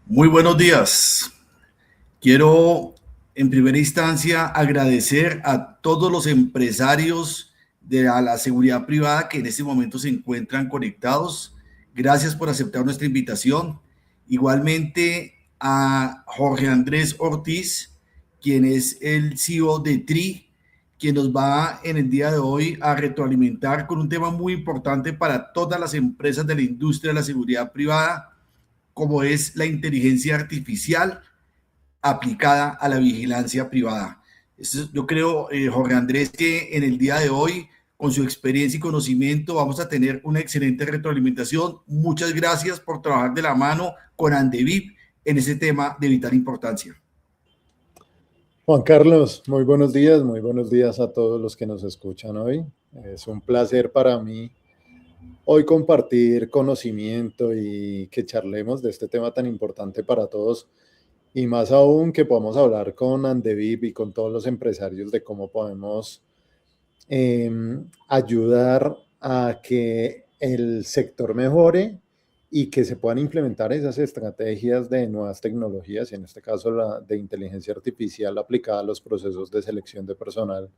Muy buenos días. Quiero en primera instancia agradecer a todos los empresarios de la seguridad privada que en este momento se encuentran conectados. Gracias por aceptar nuestra invitación. Igualmente a Jorge Andrés Ortiz, quien es el CEO de TRI, quien nos va en el día de hoy a retroalimentar con un tema muy importante para todas las empresas de la industria de la seguridad privada, como es la inteligencia artificial aplicada a la vigilancia privada. Yo creo, Jorge Andrés, que en el día de hoy, con su experiencia y conocimiento, vamos a tener una excelente retroalimentación. Muchas gracias por trabajar de la mano con Andevip en ese tema de vital importancia. Juan Carlos, muy buenos días a todos los que nos escuchan hoy. Es un placer para mí hoy compartir conocimiento y que charlemos de este tema tan importante para todos y más aún que podamos hablar con Andevip y con todos los empresarios de cómo podemos ayudar a que el sector mejore y que se puedan implementar esas estrategias de nuevas tecnologías, y en este caso la de inteligencia artificial aplicada a los procesos de selección de personal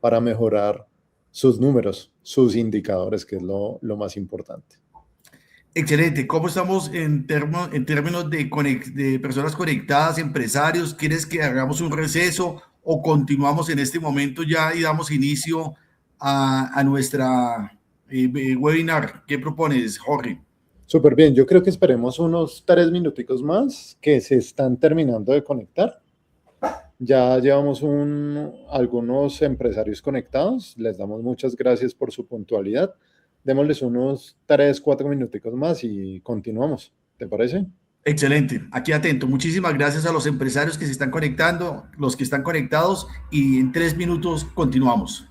para mejorar sus números, sus indicadores, que es lo más importante. Excelente. ¿Cómo estamos en términos de personas conectadas, empresarios? ¿Quieres que hagamos un receso o continuamos en este momento ya y damos inicio a nuestra webinar? ¿Qué propones, Jorge? Súper bien, yo creo que esperemos unos 3 minuticos más que se están terminando de conectar. Ya llevamos algunos empresarios conectados, les damos muchas gracias por su puntualidad. Démosles unos 3, 4 minuticos más y continuamos. ¿Te parece? Excelente. Aquí atento. Muchísimas gracias a los empresarios que se están conectando, los que están conectados y en 3 minutos continuamos.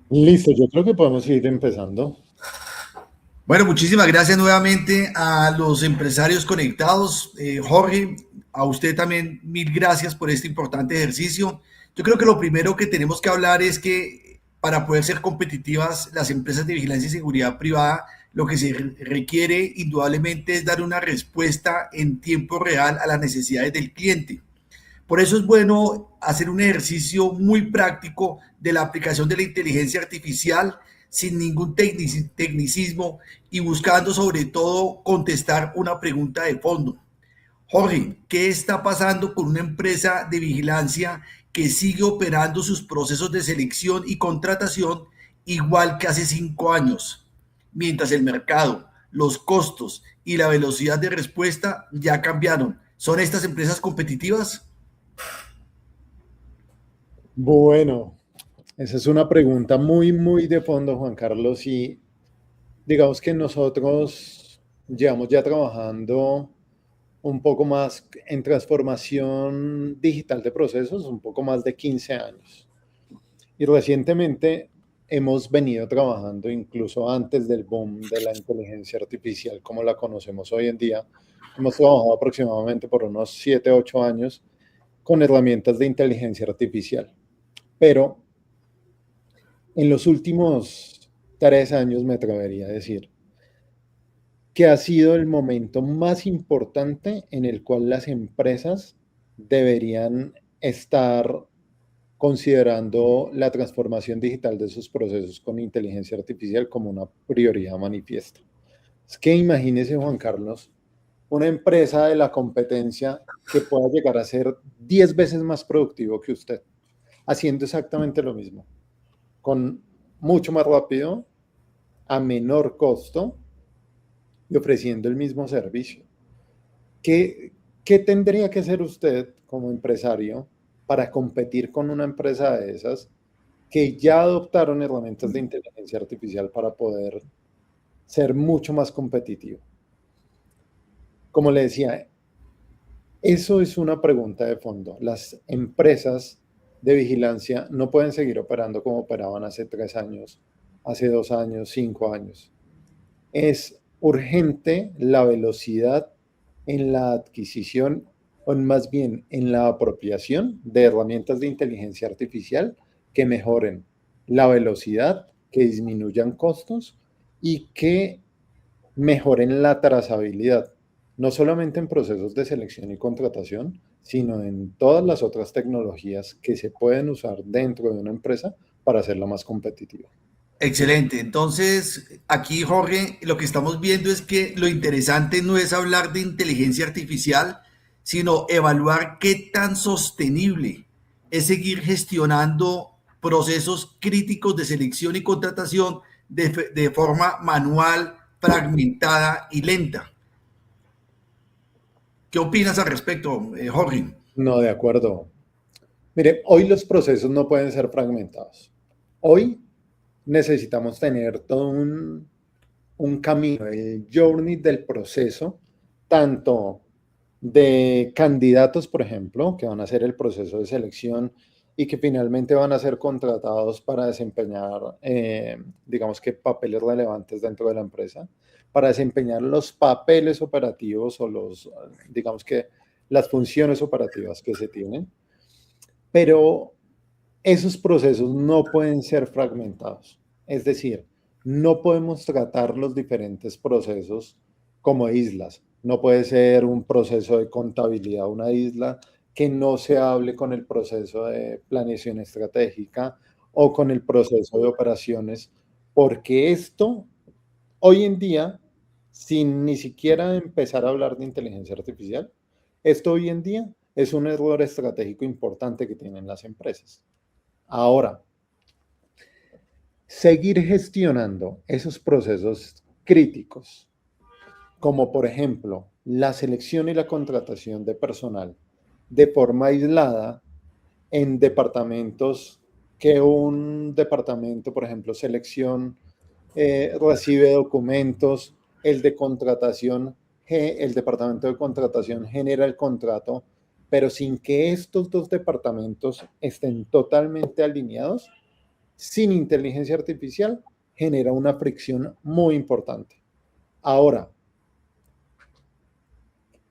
Listo, yo creo que podemos ir empezando. Bueno, muchísimas gracias nuevamente a los empresarios conectados. Jorge, a usted también mil gracias por este importante ejercicio. Yo creo que lo primero que tenemos que hablar es que para poder ser competitivas las empresas de vigilancia y seguridad privada, lo que se requiere indudablemente es dar una respuesta en tiempo real a las necesidades del cliente. Por eso es bueno hacer un ejercicio muy práctico de la aplicación de la inteligencia artificial sin ningún tecnicismo y buscando sobre todo contestar una pregunta de fondo. Jorge, ¿qué está pasando con una empresa de vigilancia que sigue operando sus procesos de selección y contratación igual que hace 5 años? Mientras el mercado, los costos y la velocidad de respuesta ya cambiaron. ¿Son estas empresas competitivas? Bueno, esa es una pregunta muy, muy de fondo, Juan Carlos, y digamos que nosotros llevamos ya trabajando un poco más en transformación digital de procesos, un poco más de 15 años. Y recientemente hemos venido trabajando, incluso antes del boom de la inteligencia artificial como la conocemos hoy en día, hemos trabajado aproximadamente por unos 7, 8 años con herramientas de inteligencia artificial. Pero en los últimos 3 años me atrevería a decir que ha sido el momento más importante en el cual las empresas deberían estar considerando la transformación digital de sus procesos con inteligencia artificial como una prioridad manifiesta. Es que imagínese, Juan Carlos, una empresa de la competencia que pueda llegar a ser 10 veces más productivo que usted, haciendo exactamente lo mismo, con mucho más rápido, a menor costo y ofreciendo el mismo servicio. ¿Qué, qué tendría que hacer usted como empresario para competir con una empresa de esas que ya adoptaron herramientas de inteligencia artificial para poder ser mucho más competitivo? Como le decía, eso es una pregunta de fondo. Las empresas de vigilancia no pueden seguir operando como operaban hace 3 años, hace 2 años, 5 años. Es urgente la velocidad en la adquisición, o más bien en la apropiación de herramientas de inteligencia artificial que mejoren la velocidad, que disminuyan costos y que mejoren la trazabilidad, no solamente en procesos de selección y contratación, sino en todas las otras tecnologías que se pueden usar dentro de una empresa para hacerla más competitiva. Excelente. Entonces, aquí, Jorge, lo que estamos viendo es que lo interesante no es hablar de inteligencia artificial, sino evaluar qué tan sostenible es seguir gestionando procesos críticos de selección y contratación de forma manual, fragmentada y lenta. ¿Qué opinas al respecto, Jorge? No, de acuerdo. Mire, hoy los procesos no pueden ser fragmentados. Hoy necesitamos tener todo un camino, el journey del proceso, tanto de candidatos, por ejemplo, que van a hacer el proceso de selección y que finalmente van a ser contratados para desempeñar, digamos que papeles relevantes dentro de la empresa, para desempeñar los papeles operativos o digamos que las funciones operativas que se tienen, pero esos procesos no pueden ser fragmentados. Es decir, no podemos tratar los diferentes procesos como islas. No puede ser un proceso de contabilidad una isla que no se hable con el proceso de planeación estratégica o con el proceso de operaciones, porque esto hoy en día, sin ni siquiera empezar a hablar de inteligencia artificial, esto hoy en día es un error estratégico importante que tienen las empresas. Ahora, seguir gestionando esos procesos críticos, como por ejemplo la selección y la contratación de personal de forma aislada en departamentos que un departamento, por ejemplo, selección, recibe documentos, el de contratación, el departamento de contratación genera el contrato, pero sin que estos dos departamentos estén totalmente alineados, sin inteligencia artificial genera una fricción muy importante. Ahora,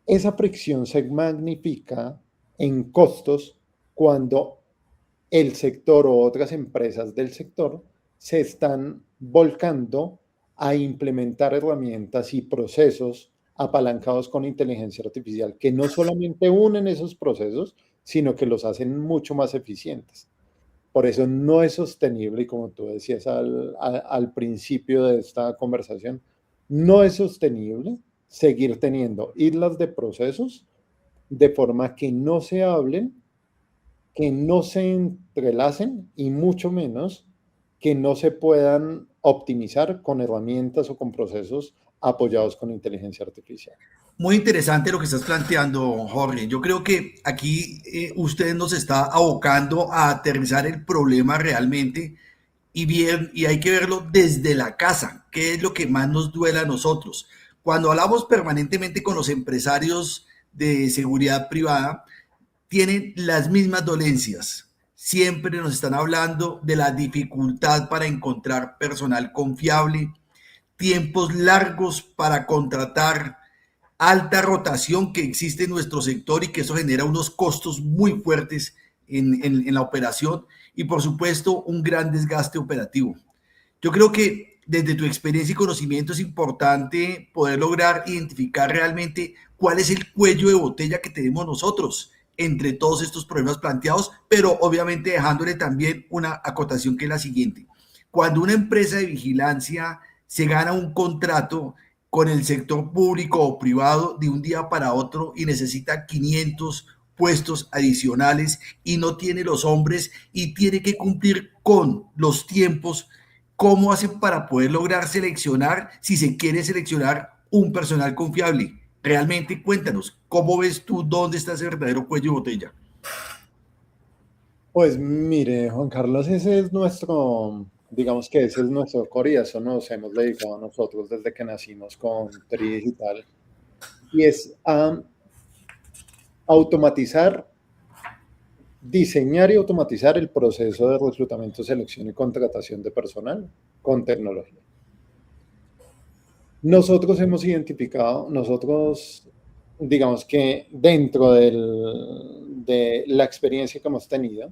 esa fricción se magnifica en costos cuando el sector o otras empresas del sector se están volcando a implementar herramientas y procesos apalancados con inteligencia artificial que no solamente unen esos procesos, sino que los hacen mucho más eficientes. Por eso no es sostenible, y como tú decías al principio de esta conversación, no es sostenible seguir teniendo islas de procesos de forma que no se hablen, que no se entrelacen y mucho menos que no se puedan optimizar con herramientas o con procesos apoyados con inteligencia artificial. Muy interesante lo que estás planteando, Jorge. Yo creo que aquí usted nos está abocando a aterrizar el problema realmente y bien, y hay que verlo desde la casa, qué es lo que más nos duele a nosotros. Cuando hablamos permanentemente con los empresarios de seguridad privada, tienen las mismas dolencias. Siempre nos están hablando de la dificultad para encontrar personal confiable, tiempos largos para contratar, alta rotación que existe en nuestro sector y que eso genera unos costos muy fuertes en la operación y por supuesto un gran desgaste operativo. Yo creo que desde tu experiencia y conocimiento es importante poder lograr identificar realmente cuál es el cuello de botella que tenemos nosotros entre todos estos problemas planteados, pero obviamente dejándole también una acotación que es la siguiente. Cuando una empresa de vigilancia se gana un contrato con el sector público o privado de un día para otro y necesita 500 puestos adicionales y no tiene los hombres y tiene que cumplir con los tiempos, ¿cómo hacen para poder lograr seleccionar si se quiere seleccionar un personal confiable? Realmente cuéntanos, ¿cómo ves tú dónde está ese verdadero cuello de botella? Pues mire, Juan Carlos, ese es nuestro, digamos que ese es nuestro core y eso nos hemos dedicado a nosotros desde que nacimos con Tri Digital y es a automatizar, diseñar y automatizar el proceso de reclutamiento, selección y contratación de personal con tecnología. Nosotros hemos identificado, nosotros, digamos que dentro de la experiencia que hemos tenido,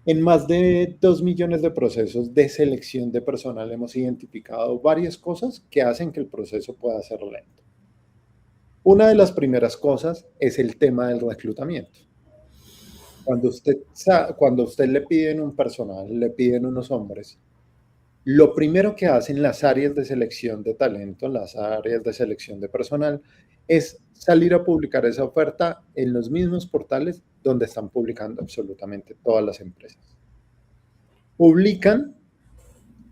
en más de 2 millones de procesos de selección de personal hemos identificado varias cosas que hacen que el proceso pueda ser lento. Una de las primeras cosas es el tema del reclutamiento. Cuando usted le piden un personal, le piden unos hombres, lo primero que hacen las áreas de selección de talento, las áreas de selección de personal, es salir a publicar esa oferta en los mismos portales donde están publicando absolutamente todas las empresas. Publican,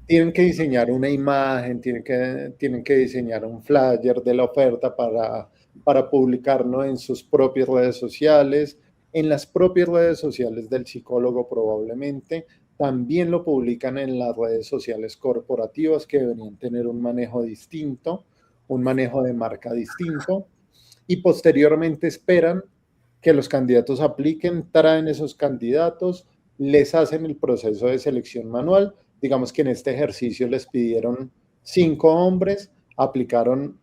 tienen que diseñar una imagen, tienen que diseñar un flyer de la oferta para publicarlo en sus propias redes sociales, en las propias redes sociales del psicólogo probablemente, también lo publican en las redes sociales corporativas que deberían tener un manejo distinto, un manejo de marca distinto, y posteriormente esperan que los candidatos apliquen, traen esos candidatos, les hacen el proceso de selección manual. Digamos que en este ejercicio les pidieron 5 hombres, aplicaron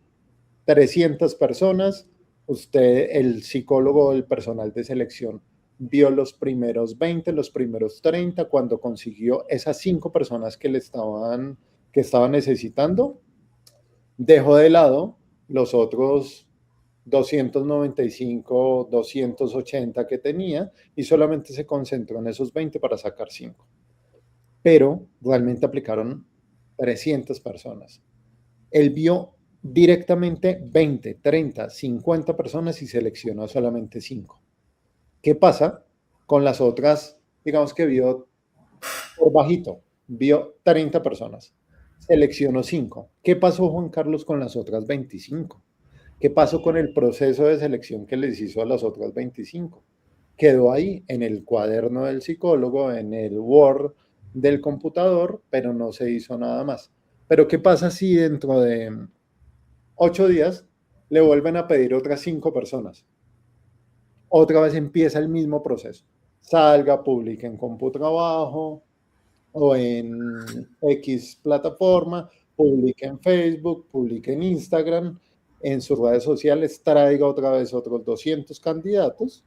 300 personas. Usted, el psicólogo del personal de selección, vio los primeros 20, los primeros 30, cuando consiguió esas 5 personas que estaban necesitando, dejó de lado los otros 295, 280 que tenía y solamente se concentró en esos 20 para sacar 5. Pero realmente aplicaron 300 personas. Él vio directamente 20, 30, 50 personas y seleccionó solamente 5. ¿Qué pasa con las otras? Digamos que vio por bajito, vio 30 personas, seleccionó 5. ¿Qué pasó, Juan Carlos, con las otras 25? ¿Qué pasó con el proceso de selección que les hizo a las otras 25? Quedó ahí en el cuaderno del psicólogo, en el Word del computador, pero no se hizo nada más. Pero ¿qué pasa si dentro de 8 días le vuelven a pedir otras 5 personas? Otra vez empieza el mismo proceso. salga, publique en CompuTrabajo o en X plataforma, publique en Facebook, publique en Instagram, en sus redes sociales, traiga otra vez otros 200 candidatos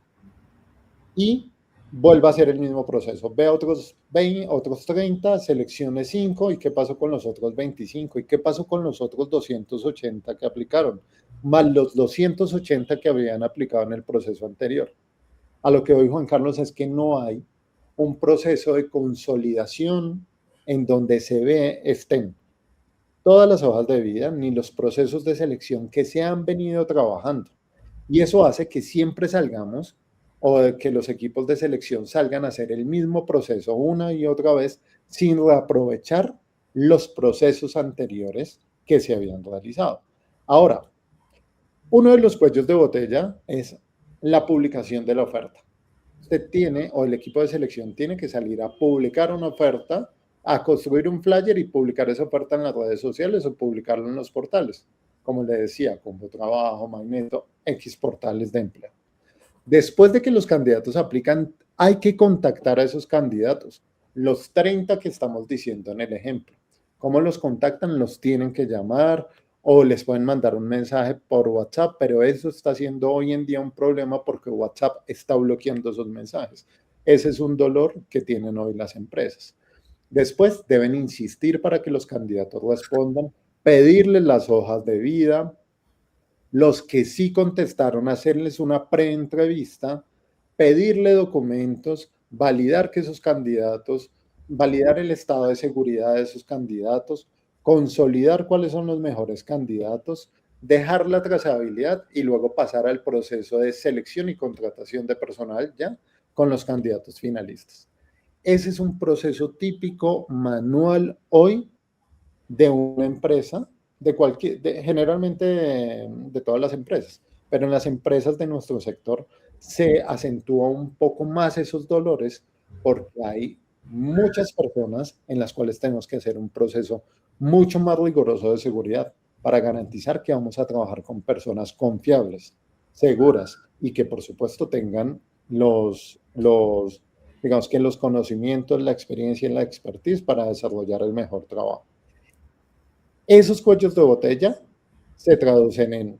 y vuelva a hacer el mismo proceso. Ve a otros 20, otros 30, seleccione 5 y qué pasó con los otros 25 y qué pasó con los otros 280 que aplicaron, más los 280 que habían aplicado en el proceso anterior. A lo que hoy Juan Carlos es que no hay un proceso de consolidación en donde se ve estén todas las hojas de vida ni los procesos de selección que se han venido trabajando. Y eso hace que siempre salgamos o que los equipos de selección salgan a hacer el mismo proceso una y otra vez sin reaprovechar los procesos anteriores que se habían realizado. Ahora, uno de los cuellos de botella es la publicación de la oferta. Usted tiene, o el equipo de selección tiene que salir a publicar una oferta, a construir un flyer y publicar esa oferta en las redes sociales o publicarlo en los portales. Como le decía, CompuTrabajo, Magneto, X portales de empleo. Después de que los candidatos aplican, hay que contactar a esos candidatos. Los 30 que estamos diciendo en el ejemplo. ¿Cómo los contactan? Los tienen que llamar o les pueden mandar un mensaje por WhatsApp, pero eso está siendo hoy en día un problema porque WhatsApp está bloqueando esos mensajes. Ese es un dolor que tienen hoy las empresas. Después deben insistir para que los candidatos respondan, pedirles las hojas de vida, los que sí contestaron, hacerles una preentrevista, pedirle documentos, validar que esos candidatos, validar el estado de seguridad de esos candidatos, consolidar cuáles son los mejores candidatos, dejar la trazabilidad y luego pasar al proceso de selección y contratación de personal ya con los candidatos finalistas. Ese es un proceso típico manual hoy de una empresa, generalmente de todas las empresas, pero en las empresas de nuestro sector se acentúa un poco más esos dolores porque hay muchas personas en las cuales tenemos que hacer un proceso mucho más riguroso de seguridad para garantizar que vamos a trabajar con personas confiables, seguras y que por supuesto tengan digamos que los conocimientos, la experiencia y la expertise para desarrollar el mejor trabajo. Esos cuellos de botella se traducen en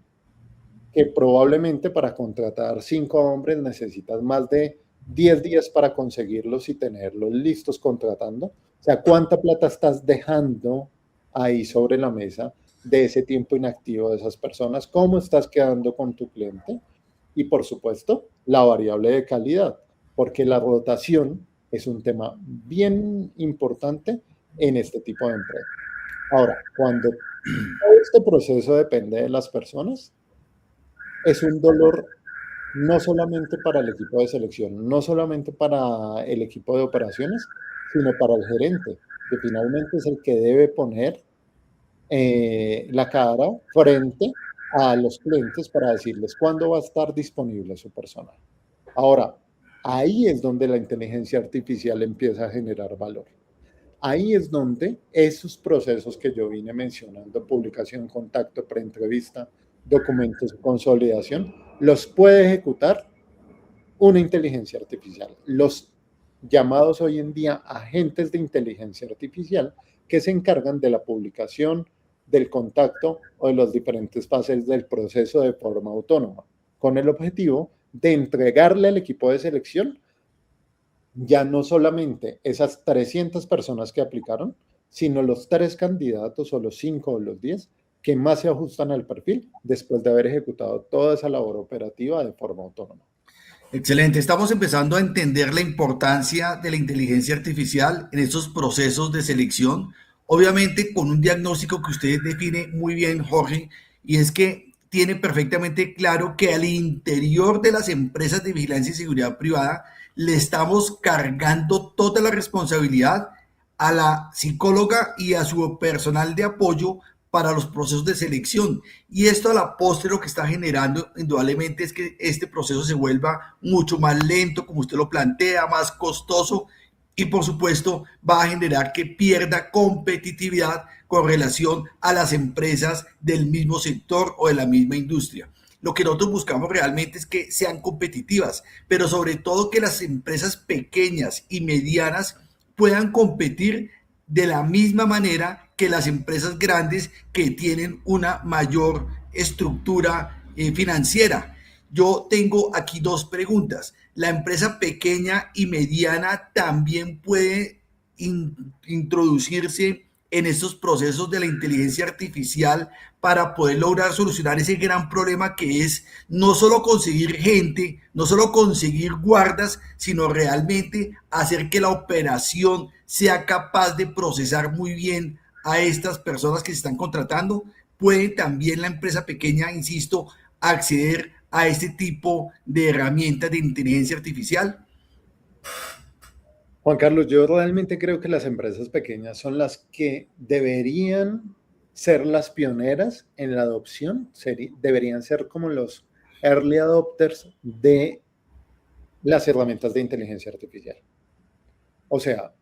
que probablemente para contratar 5 hombres necesitas más de 10 días para conseguirlos y tenerlos listos contratando. O sea, ¿cuánta plata estás dejando ahí sobre la mesa de ese tiempo inactivo de esas personas? ¿Cómo estás quedando con tu cliente? Y por supuesto, la variable de calidad, porque la rotación es un tema bien importante en este tipo de empresas. Ahora, cuando todo este proceso depende de las personas, es un dolor no solamente para el equipo de selección, no solamente para el equipo de operaciones, sino para el gerente, que finalmente es el que debe poner la cara frente a los clientes para decirles cuándo va a estar disponible su personal. Ahora, ahí es donde la inteligencia artificial empieza a generar valor. Ahí es donde esos procesos que yo vine mencionando, publicación, contacto, preentrevista, documentos, consolidación, los puede ejecutar una inteligencia artificial. Los llamados hoy en día agentes de inteligencia artificial que se encargan de la publicación, del contacto o de los diferentes fases del proceso de forma autónoma, con el objetivo de entregarle al equipo de selección ya no solamente esas 300 personas que aplicaron, sino los 3 candidatos o los 5 o los 10 que más se ajustan al perfil después de haber ejecutado toda esa labor operativa de forma autónoma. Excelente, estamos empezando a entender la importancia de la inteligencia artificial en estos procesos de selección, obviamente con un diagnóstico que usted define muy bien, Jorge, y es que tiene perfectamente claro que al interior de las empresas de vigilancia y seguridad privada le estamos cargando toda la responsabilidad a la psicóloga y a su personal de apoyo para los procesos de selección. Y esto a la postre lo que está generando indudablemente es que este proceso se vuelva mucho más lento, como usted lo plantea, más costoso y por supuesto va a generar que pierda competitividad con relación a las empresas del mismo sector o de la misma industria. Lo que nosotros buscamos realmente es que sean competitivas, pero sobre todo que las empresas pequeñas y medianas puedan competir de la misma manera que las empresas grandes que tienen una mayor estructura financiera. Yo tengo aquí dos preguntas. ¿La empresa pequeña y mediana también puede introducirse en estos procesos de la inteligencia artificial para poder lograr solucionar ese gran problema que es no solo conseguir gente, no solo conseguir guardas, sino realmente hacer que la operación sea capaz de procesar muy bien a estas personas que se están contratando? ¿Puede también la empresa pequeña, insisto, acceder a este tipo de herramientas de inteligencia artificial? Juan Carlos, yo realmente creo que las empresas pequeñas son las que deberían ser las pioneras en la adopción, deberían ser como los early adopters de las herramientas de inteligencia artificial. O sea,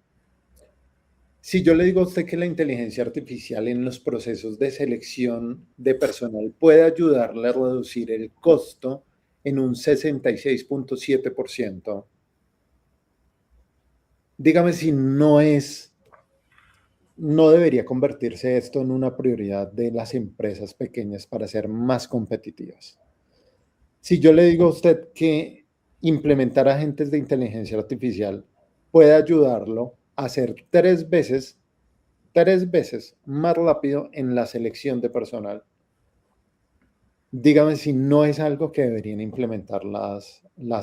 si yo le digo a usted que la inteligencia artificial en los procesos de selección de personal puede ayudarle a reducir el costo en un 66.7%, dígame si no debería convertirse esto en una prioridad de las empresas pequeñas para ser más competitivas. Si yo le digo a usted que implementar agentes de inteligencia artificial puede ayudarlo a ser tres veces más rápido en la selección de personal, dígame si no es algo que deberían implementar las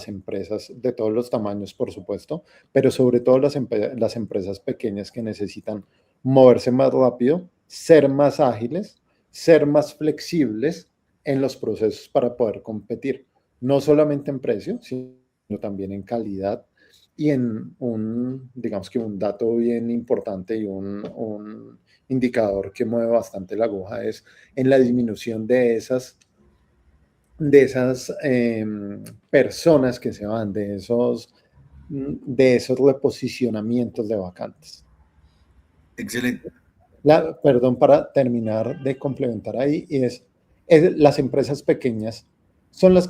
empresas de todos los tamaños, por supuesto, pero sobre todo las empresas pequeñas que necesitan moverse más rápido, ser más ágiles, ser más flexibles en los procesos para poder competir, no solamente en precio, sino también en calidad y en digamos que un dato bien importante y un indicador que mueve bastante la aguja es en la disminución de esas personas que se van, de esos reposicionamientos de vacantes. Excelente. Perdón, para terminar de complementar ahí, las empresas pequeñas son las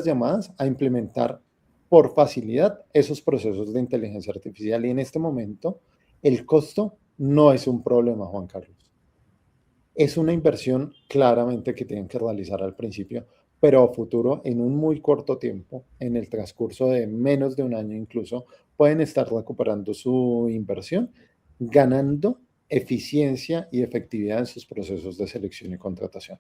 llamadas a implementar por facilidad esos procesos de inteligencia artificial y en este momento el costo no es un problema, Juan Carlos. Es una inversión claramente que tienen que realizar al principio, pero a futuro, en un muy corto tiempo, en el transcurso de menos de un año incluso, pueden estar recuperando su inversión, ganando eficiencia y efectividad en sus procesos de selección y contratación.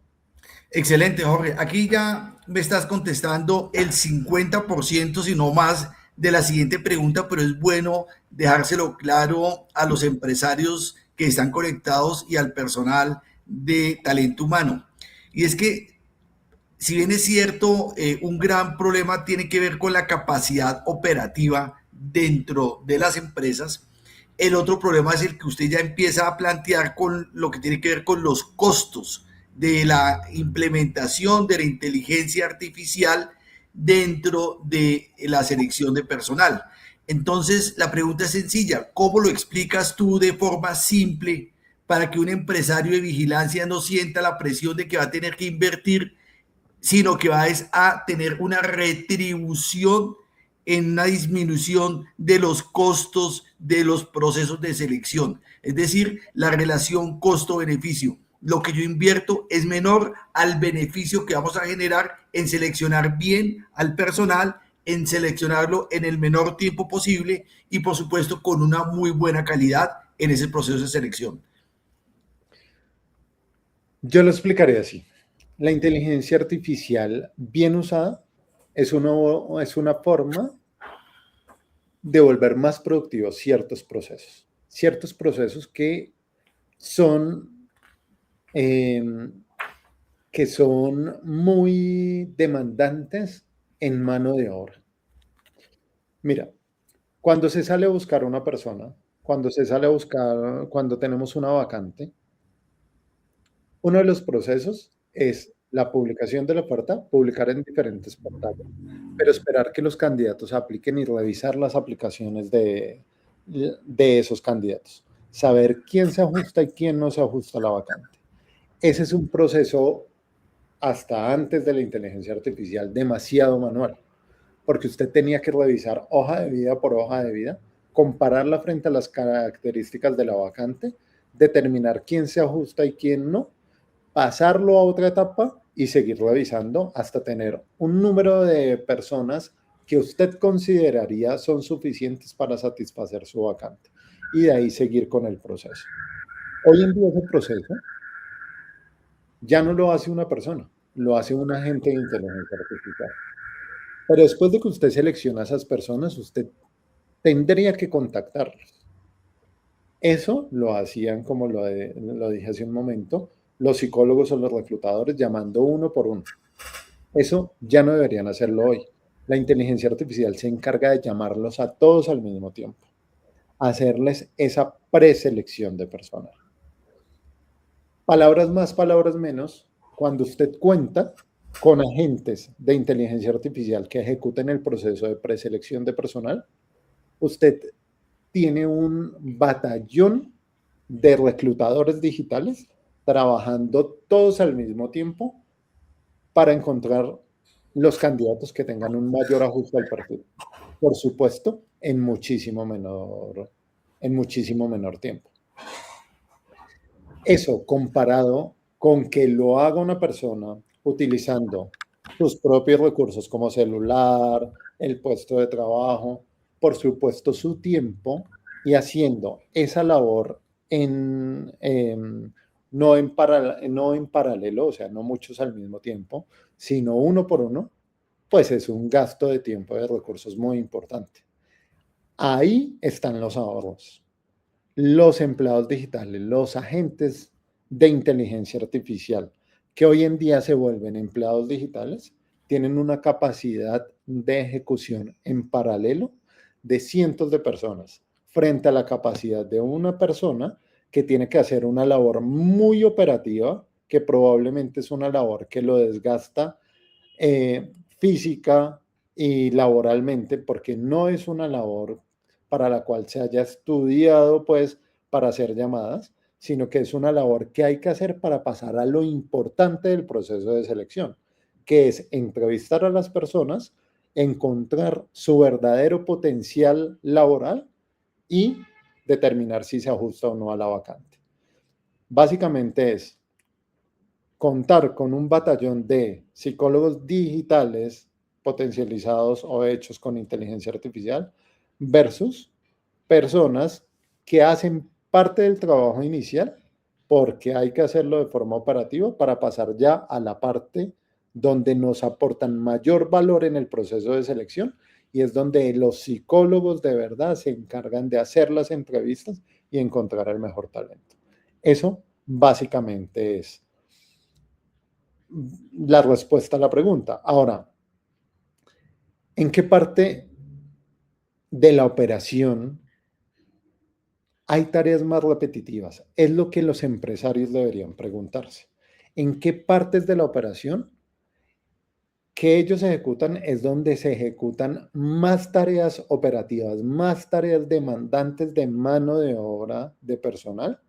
Excelente, Jorge. Aquí ya me estás contestando el 50%, si no más, de la siguiente pregunta, pero es bueno dejárselo claro a los empresarios que están conectados y al personal de talento humano. Y es que, si bien es cierto, un gran problema tiene que ver con la capacidad operativa dentro de las empresas, el otro problema es el que usted ya empieza a plantear con lo que tiene que ver con los costos de la implementación de la inteligencia artificial dentro de la selección de personal. Entonces, la pregunta es sencilla: ¿cómo lo explicas tú de forma simple para que un empresario de vigilancia no sienta la presión de que va a tener que invertir, sino que va a tener una retribución en una disminución de los costos de los procesos de selección? Es decir, la relación costo-beneficio. Lo que yo invierto es menor al beneficio que vamos a generar en seleccionar bien al personal, en seleccionarlo en el menor tiempo posible y, por supuesto, con una muy buena calidad en ese proceso de selección. Yo lo explicaré así. La inteligencia artificial bien usada es una forma de volver más productivos ciertos procesos son, eh, que son muy demandantes en mano de obra. Mira, cuando se sale a buscar a una persona, cuando tenemos una vacante, uno de los procesos es la publicación de la oferta, publicar en diferentes portales, pero esperar que los candidatos apliquen y revisar las aplicaciones de esos candidatos. Saber quién se ajusta y quién no se ajusta a la vacante. Ese es un proceso hasta antes de la inteligencia artificial, demasiado manual, porque usted tenía que revisar hoja de vida por hoja de vida, compararla frente a las características de la vacante, determinar quién se ajusta y quién no, pasarlo a otra etapa y seguir revisando hasta tener un número de personas que usted consideraría son suficientes para satisfacer su vacante y de ahí seguir con el proceso. Hoy en día ese proceso ya no lo hace una persona, lo hace un agente de inteligencia artificial. Pero después de que usted selecciona a esas personas, usted tendría que contactarlos. Eso lo hacían, como lo dije hace un momento, los psicólogos o los reclutadores llamando uno por uno. Eso ya no deberían hacerlo hoy. La inteligencia artificial se encarga de llamarlos a todos al mismo tiempo, hacerles esa preselección de personal. Palabras más, palabras menos, cuando usted cuenta con agentes de inteligencia artificial que ejecuten el proceso de preselección de personal, usted tiene un batallón de reclutadores digitales trabajando todos al mismo tiempo para encontrar los candidatos que tengan un mayor ajuste al perfil. Por supuesto, en muchísimo menor tiempo. Eso comparado con que lo haga una persona utilizando sus propios recursos como celular, el puesto de trabajo, por supuesto su tiempo y haciendo esa labor no en paralelo, o sea, no muchos al mismo tiempo, sino uno por uno, pues es un gasto de tiempo y de recursos muy importante. Ahí están los ahorros. Los empleados digitales, los agentes de inteligencia artificial que hoy en día se vuelven empleados digitales, tienen una capacidad de ejecución en paralelo de cientos de personas frente a la capacidad de una persona que tiene que hacer una labor muy operativa, que probablemente es una labor que lo desgasta física y laboralmente, porque no es una labor para la cual se haya estudiado, pues, para hacer llamadas, sino que es una labor que hay que hacer para pasar a lo importante del proceso de selección, que es entrevistar a las personas, encontrar su verdadero potencial laboral y determinar si se ajusta o no a la vacante. Básicamente es contar con un batallón de psicólogos digitales potencializados o hechos con inteligencia artificial versus personas que hacen parte del trabajo inicial porque hay que hacerlo de forma operativa para pasar ya a la parte donde nos aportan mayor valor en el proceso de selección y es donde los psicólogos de verdad se encargan de hacer las entrevistas y encontrar el mejor talento. Eso básicamente es la respuesta a la pregunta. Ahora, ¿en qué parte de la operación hay tareas más repetitivas? Es lo que los empresarios deberían preguntarse. ¿En qué partes de la operación que ellos ejecutan es donde se ejecutan más tareas operativas, más tareas demandantes de mano de obra de personal,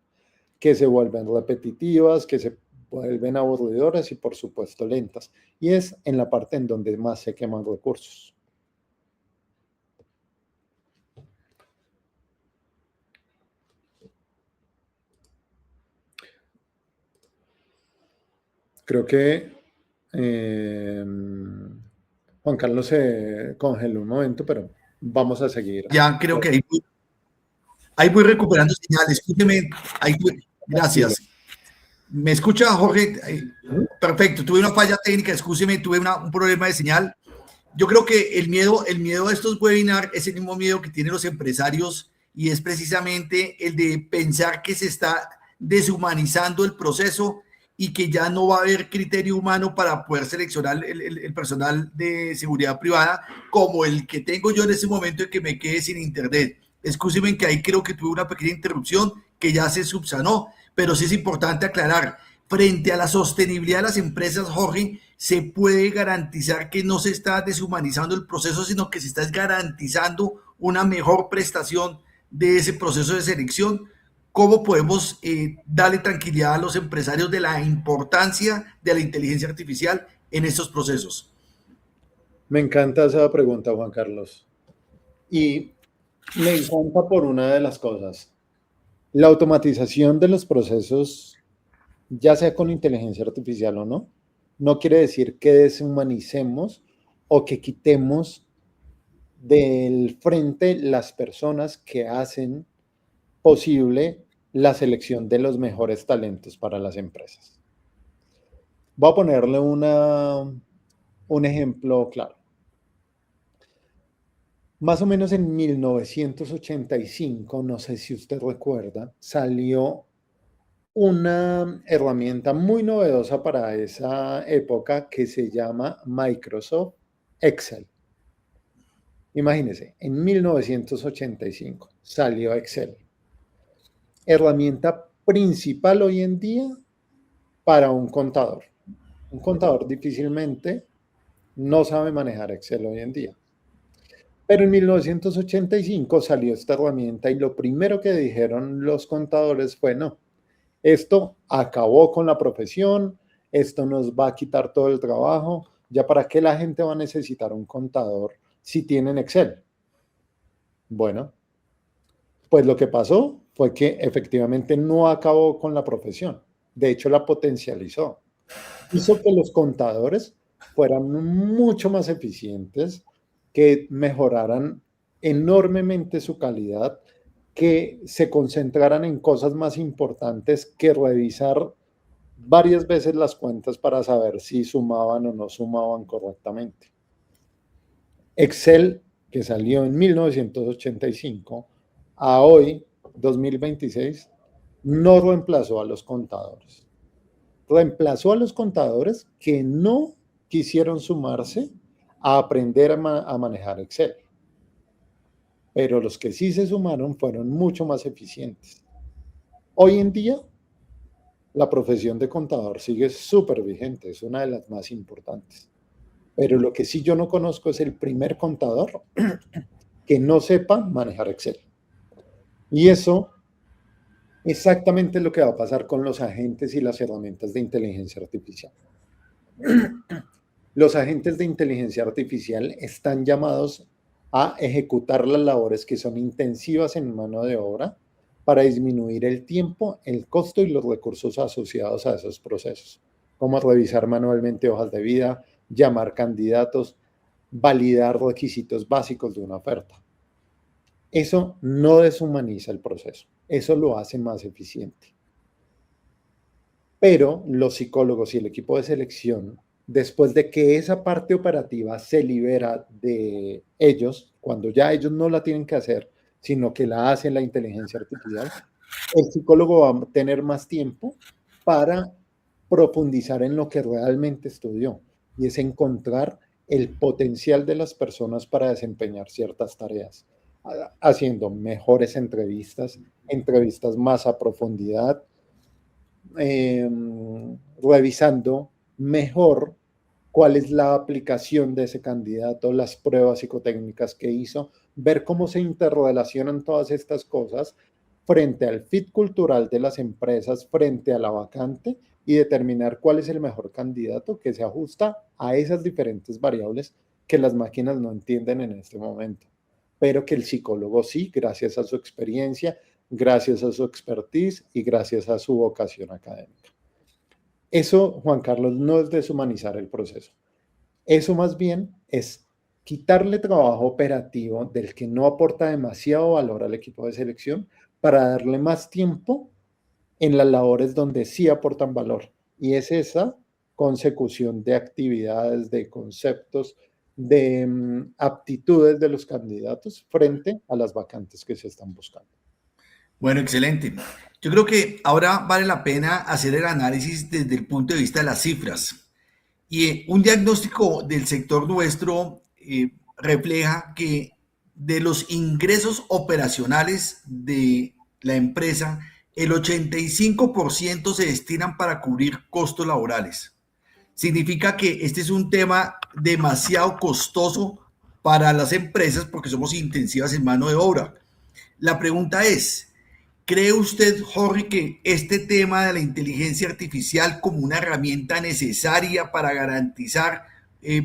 que se vuelven repetitivas, que se vuelven aburridoras y por supuesto lentas? Y es en la parte en donde más se queman recursos. Creo que Juan Carlos se congeló un momento, pero vamos a seguir. Ya creo que ahí voy recuperando señal. Escúcheme, gracias. ¿Me escucha, Jorge? Perfecto, tuve una falla técnica, escúcheme, tuve un problema de señal. Yo creo que el miedo a estos webinars es el mismo miedo que tienen los empresarios y es precisamente el de pensar que se está deshumanizando el proceso y que ya no va a haber criterio humano para poder seleccionar el personal de seguridad privada como el que tengo yo en ese momento de que me quede sin internet. Escúcheme que ahí creo que tuve una pequeña interrupción que ya se subsanó, pero sí es importante aclarar, frente a la sostenibilidad de las empresas, Jorge, se puede garantizar que no se está deshumanizando el proceso, sino que se está garantizando una mejor prestación de ese proceso de selección ¿cómo podemos darle tranquilidad a los empresarios de la importancia de la inteligencia artificial en estos procesos? Me encanta esa pregunta, Juan Carlos. Y me encanta por una de las cosas. La automatización de los procesos, ya sea con inteligencia artificial o no, no quiere decir que deshumanicemos o que quitemos del frente las personas que hacen posible la selección de los mejores talentos para las empresas. Voy a ponerle un ejemplo claro. Más o menos en 1985, no sé si usted recuerda, salió una herramienta muy novedosa para esa época que se llama Microsoft Excel. Imagínense, en 1985 salió Excel. Herramienta principal hoy en día para un contador. Un contador difícilmente no sabe manejar Excel hoy en día. Pero en 1985 salió esta herramienta y lo primero que dijeron los contadores fue, no, esto acabó con la profesión, esto nos va a quitar todo el trabajo, ya para qué la gente va a necesitar un contador si tienen Excel. Bueno, pues lo que pasó fue que efectivamente no acabó con la profesión, de hecho la potencializó. Hizo que los contadores fueran mucho más eficientes, que mejoraran enormemente su calidad, que se concentraran en cosas más importantes que revisar varias veces las cuentas para saber si sumaban o no sumaban correctamente. Excel, que salió en 1985, a hoy, 2026, no reemplazó a los contadores. Reemplazó a los contadores que no quisieron sumarse a aprender a manejar Excel. Pero los que sí se sumaron fueron mucho más eficientes. Hoy en día, la profesión de contador sigue súper vigente, es una de las más importantes. Pero lo que sí yo no conozco es el primer contador que no sepa manejar Excel. Y eso exactamente lo que va a pasar con los agentes y las herramientas de inteligencia artificial. Los agentes de inteligencia artificial están llamados a ejecutar las labores que son intensivas en mano de obra para disminuir el tiempo, el costo y los recursos asociados a esos procesos, como revisar manualmente hojas de vida, llamar candidatos, validar requisitos básicos de una oferta. Eso no deshumaniza el proceso, eso lo hace más eficiente. Pero los psicólogos y el equipo de selección, después de que esa parte operativa se libera de ellos, cuando ya ellos no la tienen que hacer, sino que la hace la inteligencia artificial, el psicólogo va a tener más tiempo para profundizar en lo que realmente estudió, y es encontrar el potencial de las personas para desempeñar ciertas tareas, haciendo mejores entrevistas, entrevistas más a profundidad, revisando mejor cuál es la aplicación de ese candidato, las pruebas psicotécnicas que hizo, ver cómo se interrelacionan todas estas cosas frente al fit cultural de las empresas, frente a la vacante, y determinar cuál es el mejor candidato que se ajusta a esas diferentes variables que las máquinas no entienden en este momento, pero que el psicólogo sí, gracias a su experiencia, gracias a su expertise y gracias a su vocación académica. Eso, Juan Carlos, no es deshumanizar el proceso. Eso más bien es quitarle trabajo operativo del que no aporta demasiado valor al equipo de selección para darle más tiempo en las labores donde sí aportan valor. Y es esa consecución de actividades, de conceptos, de aptitudes de los candidatos frente a las vacantes que se están buscando. Bueno, excelente. Yo creo que ahora vale la pena hacer el análisis desde el punto de vista de las cifras. Y un diagnóstico del sector nuestro refleja que de los ingresos operacionales de la empresa, el 85% se destinan para cubrir costos laborales. Significa que este es un tema demasiado costoso para las empresas porque somos intensivas en mano de obra. La pregunta es, ¿Cree usted, Jorge, que este tema de la inteligencia artificial como una herramienta necesaria para garantizar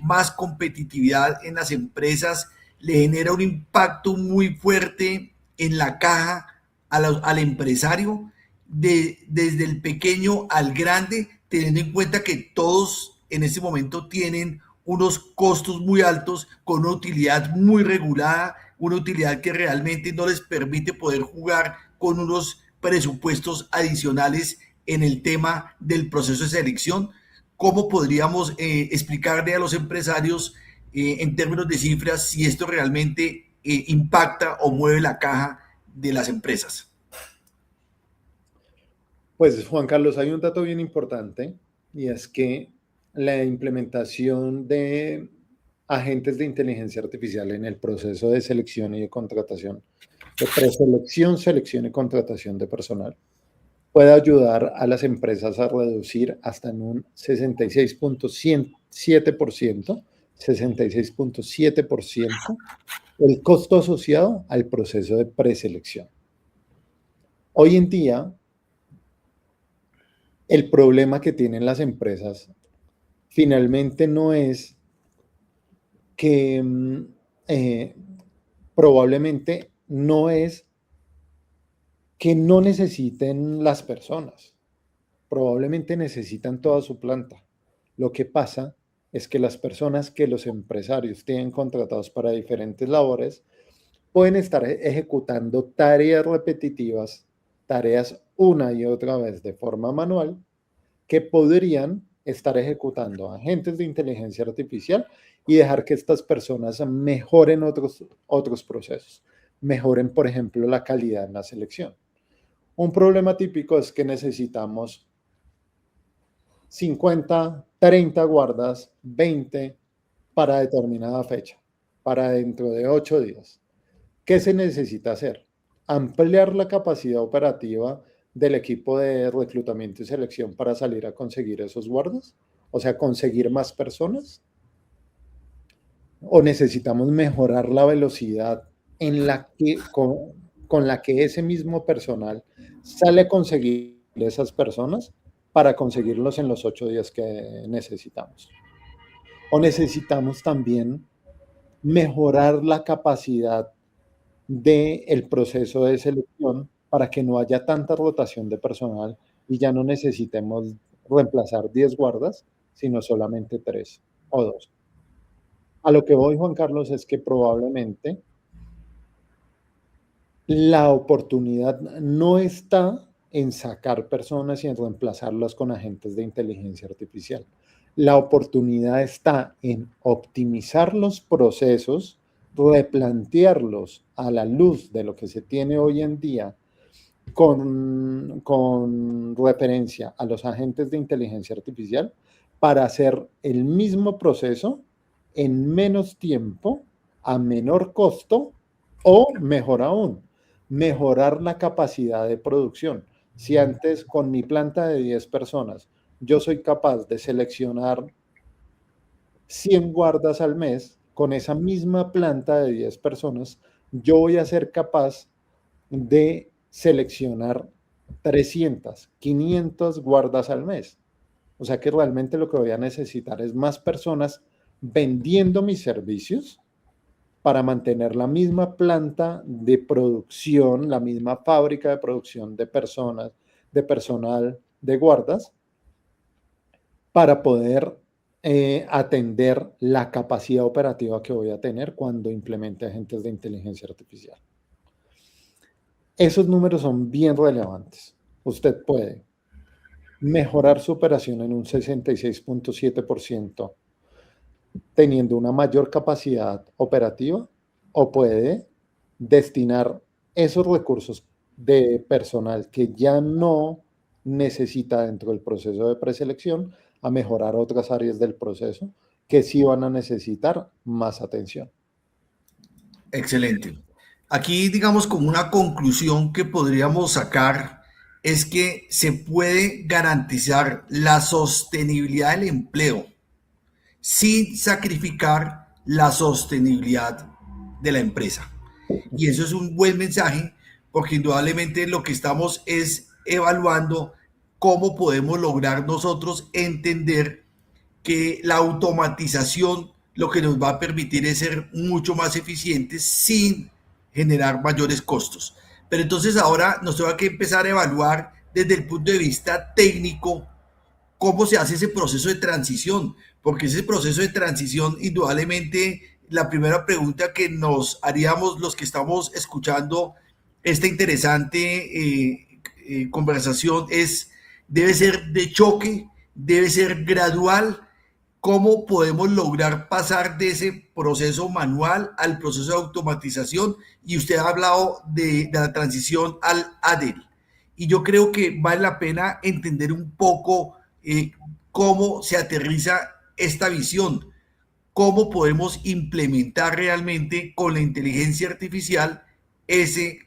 más competitividad en las empresas le genera un impacto muy fuerte en la caja al empresario, desde el pequeño al grande, teniendo en cuenta que todos en este momento tienen unos costos muy altos con una utilidad muy regulada, una utilidad que realmente no les permite poder jugar con unos presupuestos adicionales en el tema del proceso de selección? ¿Cómo podríamos explicarle a los empresarios en términos de cifras si esto realmente impacta o mueve la caja de las empresas? Pues Juan Carlos, hay un dato bien importante y es que la implementación de agentes de inteligencia artificial en el proceso de selección y de contratación, de preselección, selección y contratación de personal, puede ayudar a las empresas a reducir hasta en un 66.7% el costo asociado al proceso de preselección. Hoy en día, el problema que tienen las empresas finalmente no es que probablemente no es que no necesiten las personas, probablemente necesitan toda su planta. Lo que pasa es que las personas que los empresarios tienen contratados para diferentes labores pueden estar ejecutando tareas repetitivas, tareas una y otra vez de forma manual, que podrían estar ejecutando agentes de inteligencia artificial y dejar que estas personas mejoren otros procesos, mejoren, por ejemplo, la calidad en la selección. Un problema típico es que necesitamos 50, 30 guardas, 20 para determinada fecha, para dentro de 8 días. ¿Qué se necesita hacer? Ampliar la capacidad operativa del equipo de reclutamiento y selección para salir a conseguir esos guardas, o sea, conseguir más personas, o necesitamos mejorar la velocidad en la que, con la que ese mismo personal sale a conseguir esas personas para conseguirlos en los 8 días que necesitamos. O necesitamos también mejorar la capacidad del proceso de selección para que no haya tanta rotación de personal y ya no necesitemos reemplazar 10 guardas, sino solamente 3 o 2. A lo que voy, Juan Carlos, es que probablemente la oportunidad no está en sacar personas y en reemplazarlas con agentes de inteligencia artificial. La oportunidad está en optimizar los procesos, replantearlos a la luz de lo que se tiene hoy en día con referencia a los agentes de inteligencia artificial para hacer el mismo proceso en menos tiempo, a menor costo o, mejor aún, mejorar la capacidad de producción. Si antes con mi planta de 10 personas yo soy capaz de seleccionar 100 guardas al mes, con esa misma planta de 10 personas, yo voy a ser capaz de seleccionar 300, 500 guardas al mes. O sea que realmente lo que voy a necesitar es más personas vendiendo mis servicios para mantener la misma planta de producción, la misma fábrica de producción de personas, de personal, de guardas, para poder atender la capacidad operativa que voy a tener cuando implemente agentes de inteligencia artificial. Esos números son bien relevantes. Usted puede mejorar su operación en un 66.7% teniendo una mayor capacidad operativa o puede destinar esos recursos de personal que ya no necesita dentro del proceso de preselección a mejorar otras áreas del proceso que sí van a necesitar más atención. Excelente. Aquí, digamos, como una conclusión que podríamos sacar es que se puede garantizar la sostenibilidad del empleo sin sacrificar la sostenibilidad de la empresa. Y eso es un buen mensaje porque indudablemente lo que estamos es evaluando cómo podemos lograr nosotros entender que la automatización lo que nos va a permitir es ser mucho más eficientes sin generar mayores costos. Pero entonces ahora nos tengo que empezar a evaluar desde el punto de vista técnico cómo se hace ese proceso de transición, porque ese proceso de transición, indudablemente, la primera pregunta que nos haríamos los que estamos escuchando esta interesante conversación es, ¿debe ser de choque? ¿Debe ser gradual? ¿Cómo podemos lograr pasar de ese proceso manual al proceso de automatización? Y usted ha hablado de la transición al ADEL. Y yo creo que vale la pena entender un poco cómo se aterriza esta visión, cómo podemos implementar realmente con la inteligencia artificial ese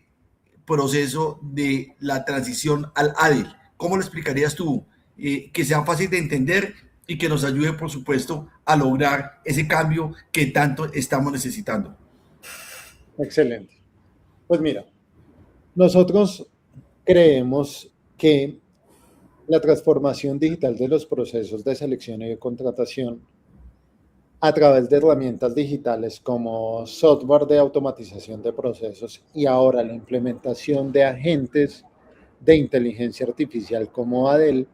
proceso de la transición al ADEL. ¿Cómo lo explicarías tú? Que sea fácil de entender y que nos ayude, por supuesto, a lograr ese cambio que tanto estamos necesitando. Excelente. Pues mira, nosotros creemos que la transformación digital de los procesos de selección y de contratación a través de herramientas digitales como software de automatización de procesos y ahora la implementación de agentes de inteligencia artificial como ADEL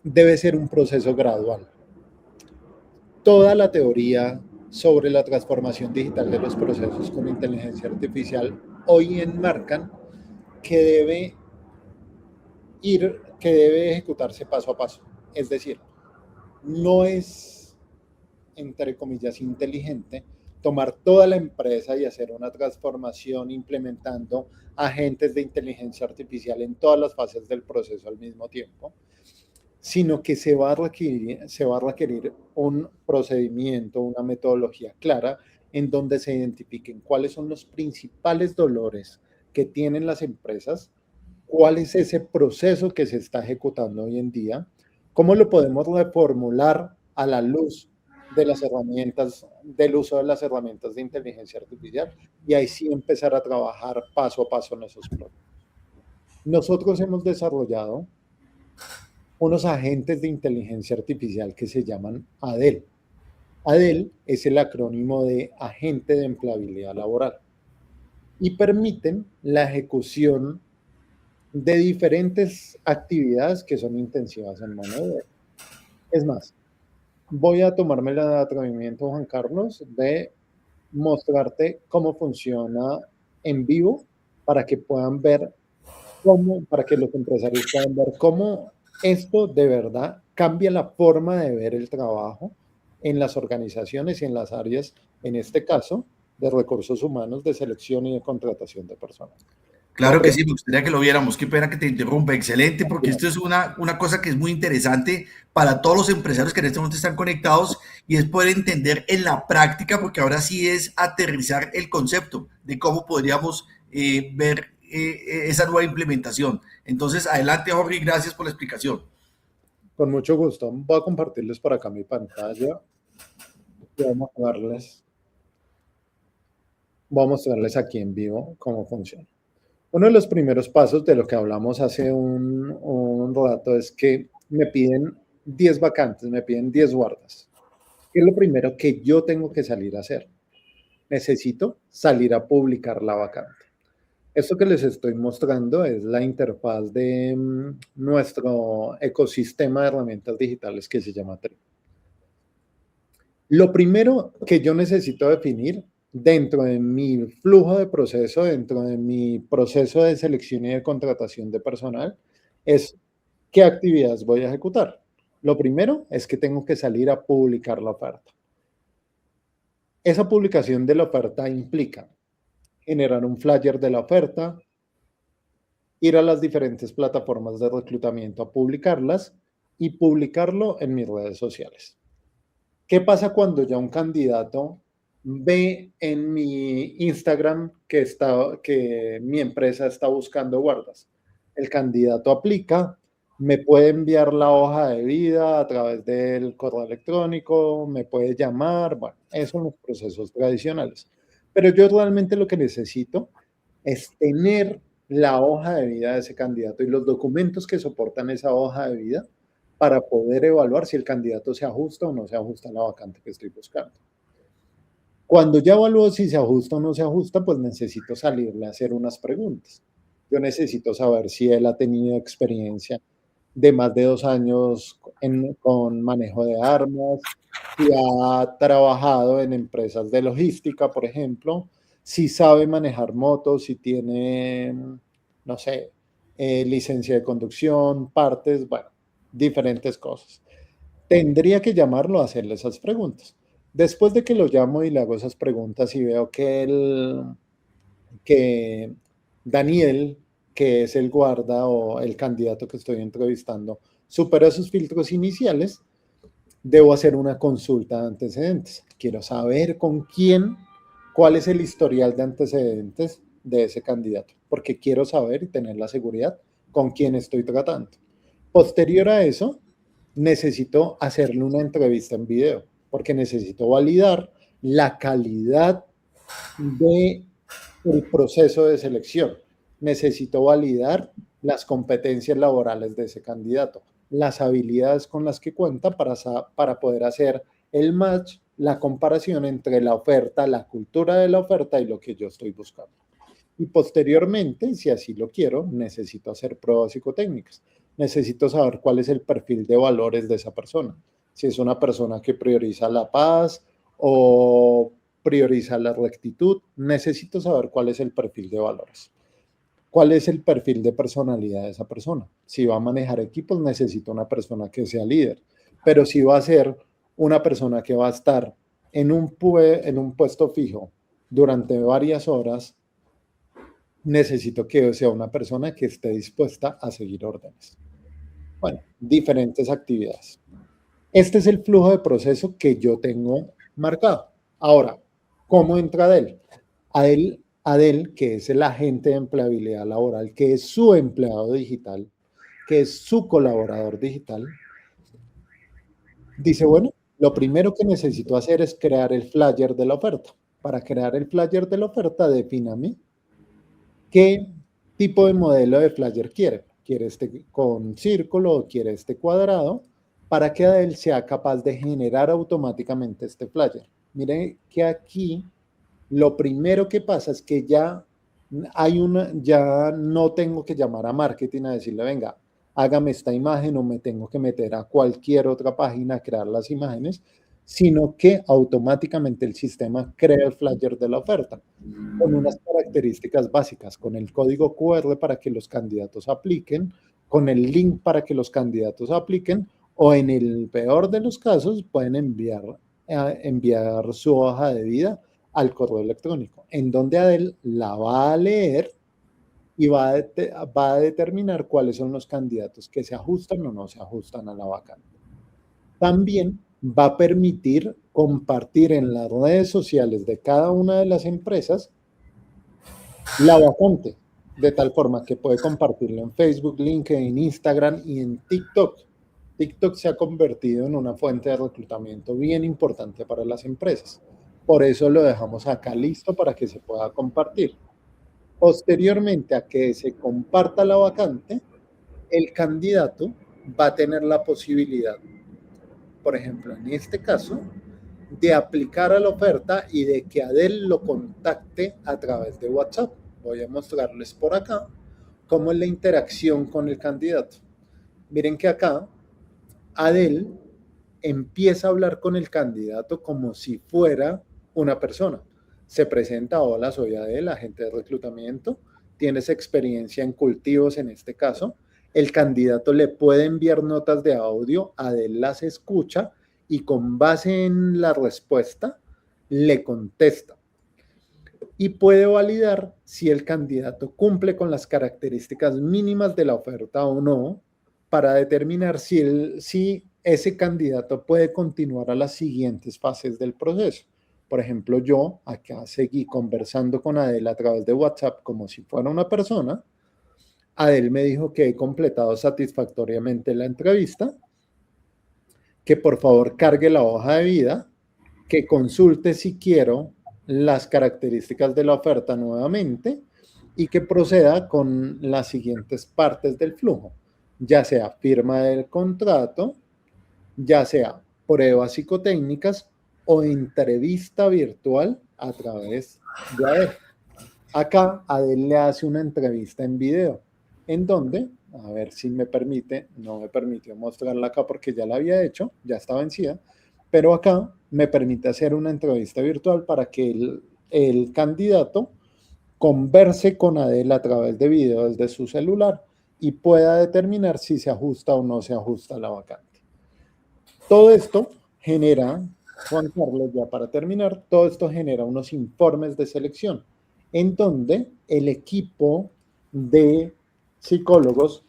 debe ser un proceso gradual. Toda la teoría sobre la transformación digital de los procesos con inteligencia artificial hoy enmarcan que debe ejecutarse paso a paso. Es decir, no es, entre comillas, inteligente tomar toda la empresa y hacer una transformación implementando agentes de inteligencia artificial en todas las fases del proceso al mismo tiempo, sino que se va a requerir un procedimiento, una metodología clara en donde se identifiquen cuáles son los principales dolores que tienen las empresas, cuál es ese proceso que se está ejecutando hoy en día, cómo lo podemos reformular a la luz de las herramientas, del uso de las herramientas de inteligencia artificial, y ahí sí empezar a trabajar paso a paso en esos procesos. Nosotros hemos desarrollado unos agentes de inteligencia artificial que se llaman ADEL. ADEL es el acrónimo de Agente de Empleabilidad Laboral y permiten la ejecución de diferentes actividades que son intensivas en mano de obra. Es más, voy a tomarme el atrevimiento, Juan Carlos, de mostrarte cómo funciona en vivo para que puedan ver para que los empresarios puedan ver cómo esto de verdad cambia la forma de ver el trabajo en las organizaciones y en las áreas, en este caso, de recursos humanos, de selección y de contratación de personas. Claro que sí, me gustaría que lo viéramos. Qué pena que te interrumpa. Excelente, porque Bien. esto es una cosa que es muy interesante para todos los empresarios que en este momento están conectados y es poder entender en la práctica, porque ahora sí es aterrizar el concepto de cómo podríamos ver esa nueva implementación. Entonces, adelante, Jorge, gracias por la explicación. Con mucho gusto. Voy a compartirles por acá mi pantalla. Voy a mostrarles aquí en vivo cómo funciona. Uno de los primeros pasos de lo que hablamos hace un rato es que me piden 10 vacantes, me piden 10 guardas. ¿Qué es lo primero que yo tengo que salir a hacer? Necesito salir a publicar la vacante. Esto que les estoy mostrando es la interfaz de nuestro ecosistema de herramientas digitales que se llama TRI. Lo primero que yo necesito definir dentro de mi flujo de proceso, dentro de mi proceso de selección y de contratación de personal, es qué actividades voy a ejecutar. Lo primero es que tengo que salir a publicar la oferta. Esa publicación de la oferta implica generar un flyer de la oferta, ir a las diferentes plataformas de reclutamiento a publicarlas y publicarlo en mis redes sociales. ¿Qué pasa cuando ya un candidato ve en mi Instagram que mi empresa está buscando guardas? El candidato aplica, me puede enviar la hoja de vida a través del correo electrónico, me puede llamar, bueno, esos son los procesos tradicionales. Pero yo realmente lo que necesito es tener la hoja de vida de ese candidato y los documentos que soportan esa hoja de vida para poder evaluar si el candidato se ajusta o no se ajusta a la vacante que estoy buscando. Cuando ya evalúo si se ajusta o no se ajusta, pues necesito salirle a hacer unas preguntas. Yo necesito saber si él ha tenido experiencia de más de 2 años con manejo de armas, si ha trabajado en empresas de logística, por ejemplo, si sabe manejar motos, si tiene, no sé, licencia de conducción, partes, bueno, diferentes cosas. Tendría que llamarlo a hacerle esas preguntas. Después de que lo llamo y le hago esas preguntas y veo que Daniel, que es el guarda o el candidato que estoy entrevistando, supera sus filtros iniciales, debo hacer una consulta de antecedentes. Quiero saber con quién, cuál es el historial de antecedentes de ese candidato, porque quiero saber y tener la seguridad con quién estoy tratando. Posterior a eso, necesito hacerle una entrevista en video, porque necesito validar la calidad del proceso de selección. Necesito validar las competencias laborales de ese candidato, las habilidades con las que cuenta para poder hacer el match, la comparación entre la oferta, la cultura de la oferta y lo que yo estoy buscando. Y posteriormente, si así lo quiero, necesito hacer pruebas psicotécnicas. Necesito saber cuál es el perfil de valores de esa persona. Si es una persona que prioriza la paz o prioriza la rectitud, necesito saber cuál es el perfil de valores. ¿Cuál es el perfil de personalidad de esa persona? Si va a manejar equipos, necesito una persona que sea líder. Pero si va a ser una persona que va a estar en un puesto fijo durante varias horas, necesito que sea una persona que esté dispuesta a seguir órdenes. Bueno, diferentes actividades. Este es el flujo de proceso que yo tengo marcado. Ahora, ¿cómo entra Adel? Adel, que es el agente de empleabilidad laboral, que es su empleado digital, que es su colaborador digital, dice, bueno, lo primero que necesito hacer es crear el flyer de la oferta. Para crear el flyer de la oferta, defíname qué tipo de modelo de flyer quiere. ¿Quiere este con círculo o quiere este cuadrado? Para que Adel sea capaz de generar automáticamente este flyer. Miren que aquí lo primero que pasa es que ya ya no tengo que llamar a marketing a decirle, venga, hágame esta imagen o me tengo que meter a cualquier otra página a crear las imágenes, sino que automáticamente el sistema crea el flyer de la oferta con unas características básicas, con el código QR para que los candidatos apliquen, con el link para que los candidatos apliquen, o en el peor de los casos pueden enviar su hoja de vida al correo electrónico, en donde Adel la va a leer y va a determinar cuáles son los candidatos que se ajustan o no se ajustan a la vacante. También va a permitir compartir en las redes sociales de cada una de las empresas la vacante, de tal forma que puede compartirlo en Facebook, LinkedIn, Instagram y en TikTok. TikTok se ha convertido en una fuente de reclutamiento bien importante para las empresas. Por eso lo dejamos acá listo para que se pueda compartir. Posteriormente a que se comparta la vacante, el candidato va a tener la posibilidad, por ejemplo, en este caso, de aplicar a la oferta y de que Adel lo contacte a través de WhatsApp. Voy a mostrarles por acá cómo es la interacción con el candidato. Miren que acá Adel empieza a hablar con el candidato como si fuera una persona. Se presenta, hola, soy Adel, agente de reclutamiento, tienes experiencia en cultivos en este caso. El candidato le puede enviar notas de audio, Adel las escucha y con base en la respuesta le contesta. Y puede validar si el candidato cumple con las características mínimas de la oferta o no, para determinar si ese candidato puede continuar a las siguientes fases del proceso. Por ejemplo, yo acá seguí conversando con Adel a través de WhatsApp como si fuera una persona. Adel me dijo que he completado satisfactoriamente la entrevista, que por favor cargue la hoja de vida, que consulte si quiero las características de la oferta nuevamente y que proceda con las siguientes partes del flujo, ya sea firma del contrato, ya sea pruebas psicotécnicas o entrevista virtual a través de ADEL. Acá ADEL le hace una entrevista en video, en donde, a ver si me permite, no me permitió mostrarla acá porque ya la había hecho, ya está vencida, pero acá me permite hacer una entrevista virtual para que el candidato converse con ADEL a través de video desde su celular y pueda determinar si se ajusta o no se ajusta a la vacante. Todo esto genera, Juan Carlos, ya para terminar, todo esto genera unos informes de selección en donde el equipo de psicólogos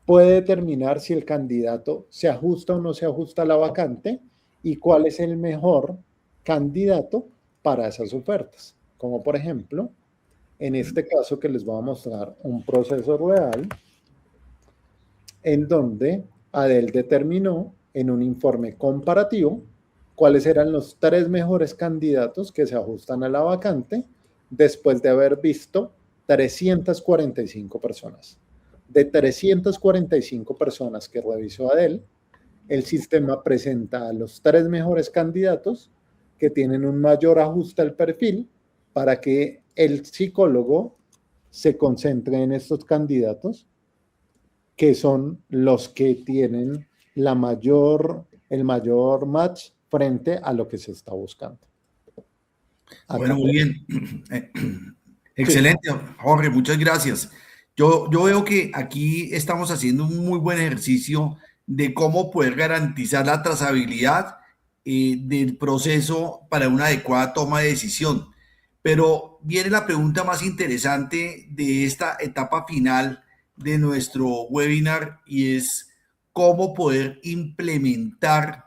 puede determinar si el candidato se ajusta o no se ajusta a la vacante y cuál es el mejor candidato para esas ofertas. Como por ejemplo, en este caso que les voy a mostrar un proceso real en donde ADEL determinó en un informe comparativo cuáles eran los 3 mejores candidatos que se ajustan a la vacante después de haber visto 345 personas. De 345 personas que revisó ADEL, el sistema presenta a los 3 mejores candidatos que tienen un mayor ajuste al perfil para que el psicólogo se concentre en estos candidatos que son los que tienen el mayor match frente a lo que se está buscando. Bueno, muy bien. Sí. Excelente, Jorge, muchas gracias. Yo veo que aquí estamos haciendo un muy buen ejercicio de cómo poder garantizar la trazabilidad del proceso para una adecuada toma de decisión. Pero viene la pregunta más interesante de esta etapa final de nuestro webinar y es cómo poder implementar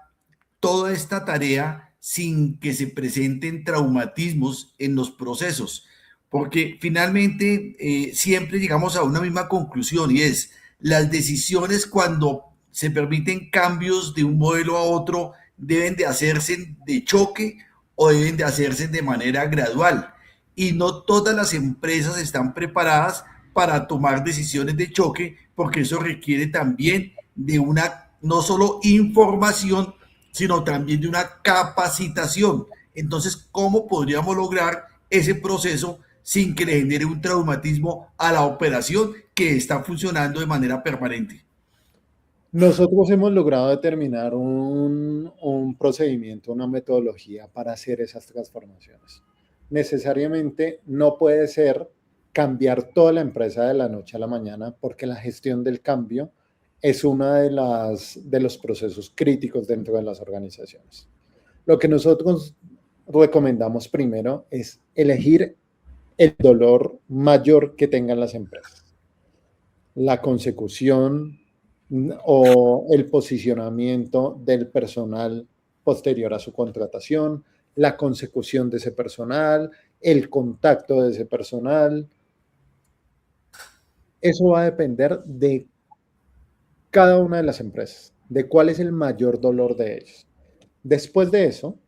toda esta tarea sin que se presenten traumatismos en los procesos, porque finalmente siempre llegamos a una misma conclusión y es las decisiones cuando se permiten cambios de un modelo a otro deben de hacerse de choque o deben de hacerse de manera gradual y no todas las empresas están preparadas para tomar decisiones de choque porque eso requiere también de una no solo información sino también de una capacitación. Entonces, ¿cómo podríamos lograr ese proceso sin que le genere un traumatismo a la operación que está funcionando de manera permanente? Nosotros hemos logrado determinar un procedimiento, una metodología para hacer esas transformaciones. Necesariamente no puede ser cambiar toda la empresa de la noche a la mañana porque la gestión del cambio es uno de los procesos críticos dentro de las organizaciones. Lo que nosotros recomendamos primero es elegir el dolor mayor que tengan las empresas. La consecución o el posicionamiento del personal posterior a su contratación, la consecución de ese personal, el contacto de ese personal. Eso va a depender de cada una de las empresas, de cuál es el mayor dolor de ellos. Después de eso,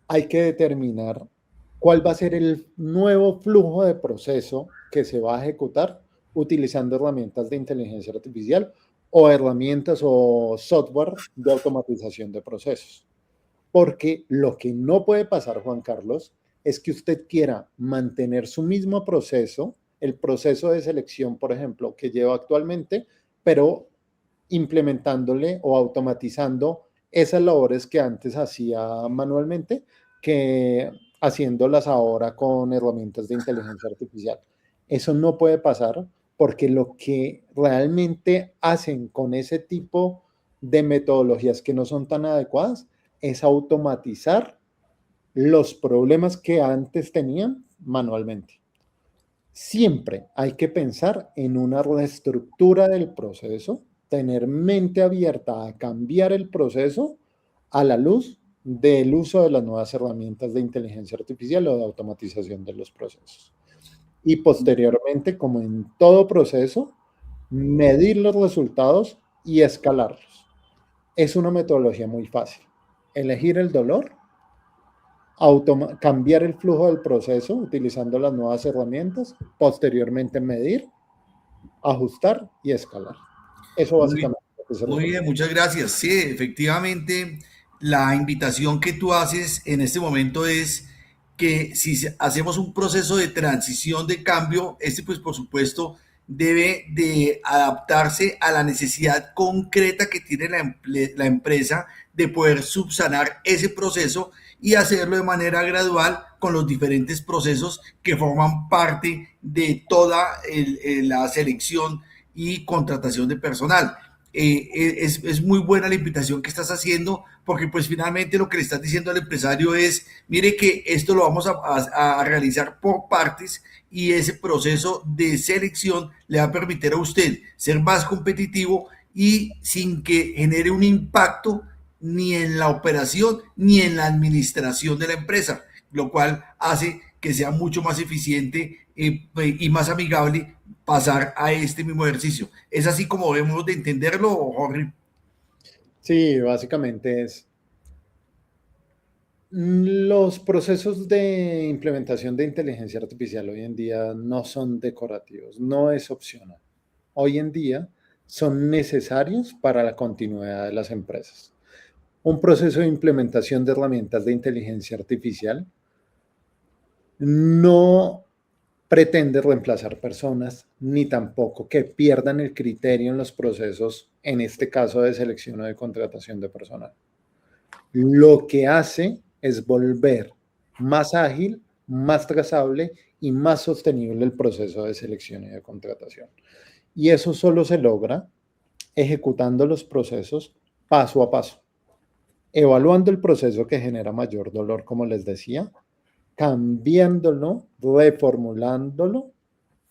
hay que determinar cuál va a ser el nuevo flujo de proceso que se va a ejecutar utilizando herramientas de inteligencia artificial o herramientas o software de automatización de procesos. Porque lo que no puede pasar, Juan Carlos, es que usted quiera mantener su mismo proceso, el proceso de selección, por ejemplo, que lleva actualmente, pero implementándole o automatizando esas labores que antes hacía manualmente, que haciéndolas ahora con herramientas de inteligencia artificial. Eso no puede pasar porque lo que realmente hacen con ese tipo de metodologías que no son tan adecuadas es automatizar los problemas que antes tenían manualmente. Siempre hay que pensar en una reestructura del proceso, tener mente abierta a cambiar el proceso a la luz del uso de las nuevas herramientas de inteligencia artificial o de automatización de los procesos. Y posteriormente, como en todo proceso, medir los resultados y escalarlos. Es una metodología muy fácil. Elegir el dolor, cambiar el flujo del proceso utilizando las nuevas herramientas, posteriormente medir, ajustar y escalar. Eso Muy bien, básicamente es lo que se muy refiere. bien, muchas gracias. Sí, efectivamente, la invitación que tú haces en este momento es que si hacemos un proceso de transición, de cambio, este pues por supuesto debe de adaptarse a la necesidad concreta que tiene la empresa de poder subsanar ese proceso y hacerlo de manera gradual con los diferentes procesos que forman parte de toda la selección y contratación de personal. Es muy buena la invitación que estás haciendo porque pues finalmente lo que le estás diciendo al empresario es, mire que esto lo vamos a realizar por partes y ese proceso de selección le va a permitir a usted ser más competitivo y sin que genere un impacto ni en la operación ni en la administración de la empresa, lo cual hace que sea mucho más eficiente y más amigable pasar a este mismo ejercicio. ¿Es así como debemos de entenderlo, Jorge? Sí, básicamente es los procesos de implementación de inteligencia artificial hoy en día no son decorativos, no es opcional. Hoy en día son necesarios para la continuidad de las empresas. Un proceso de implementación de herramientas de inteligencia artificial no pretende reemplazar personas, ni tampoco que pierdan el criterio en los procesos, en este caso de selección o de contratación de personal. Lo que hace es volver más ágil, más trazable y más sostenible el proceso de selección y de contratación. Y eso solo se logra ejecutando los procesos paso a paso, evaluando el proceso que genera mayor dolor, como les decía, cambiándolo, reformulándolo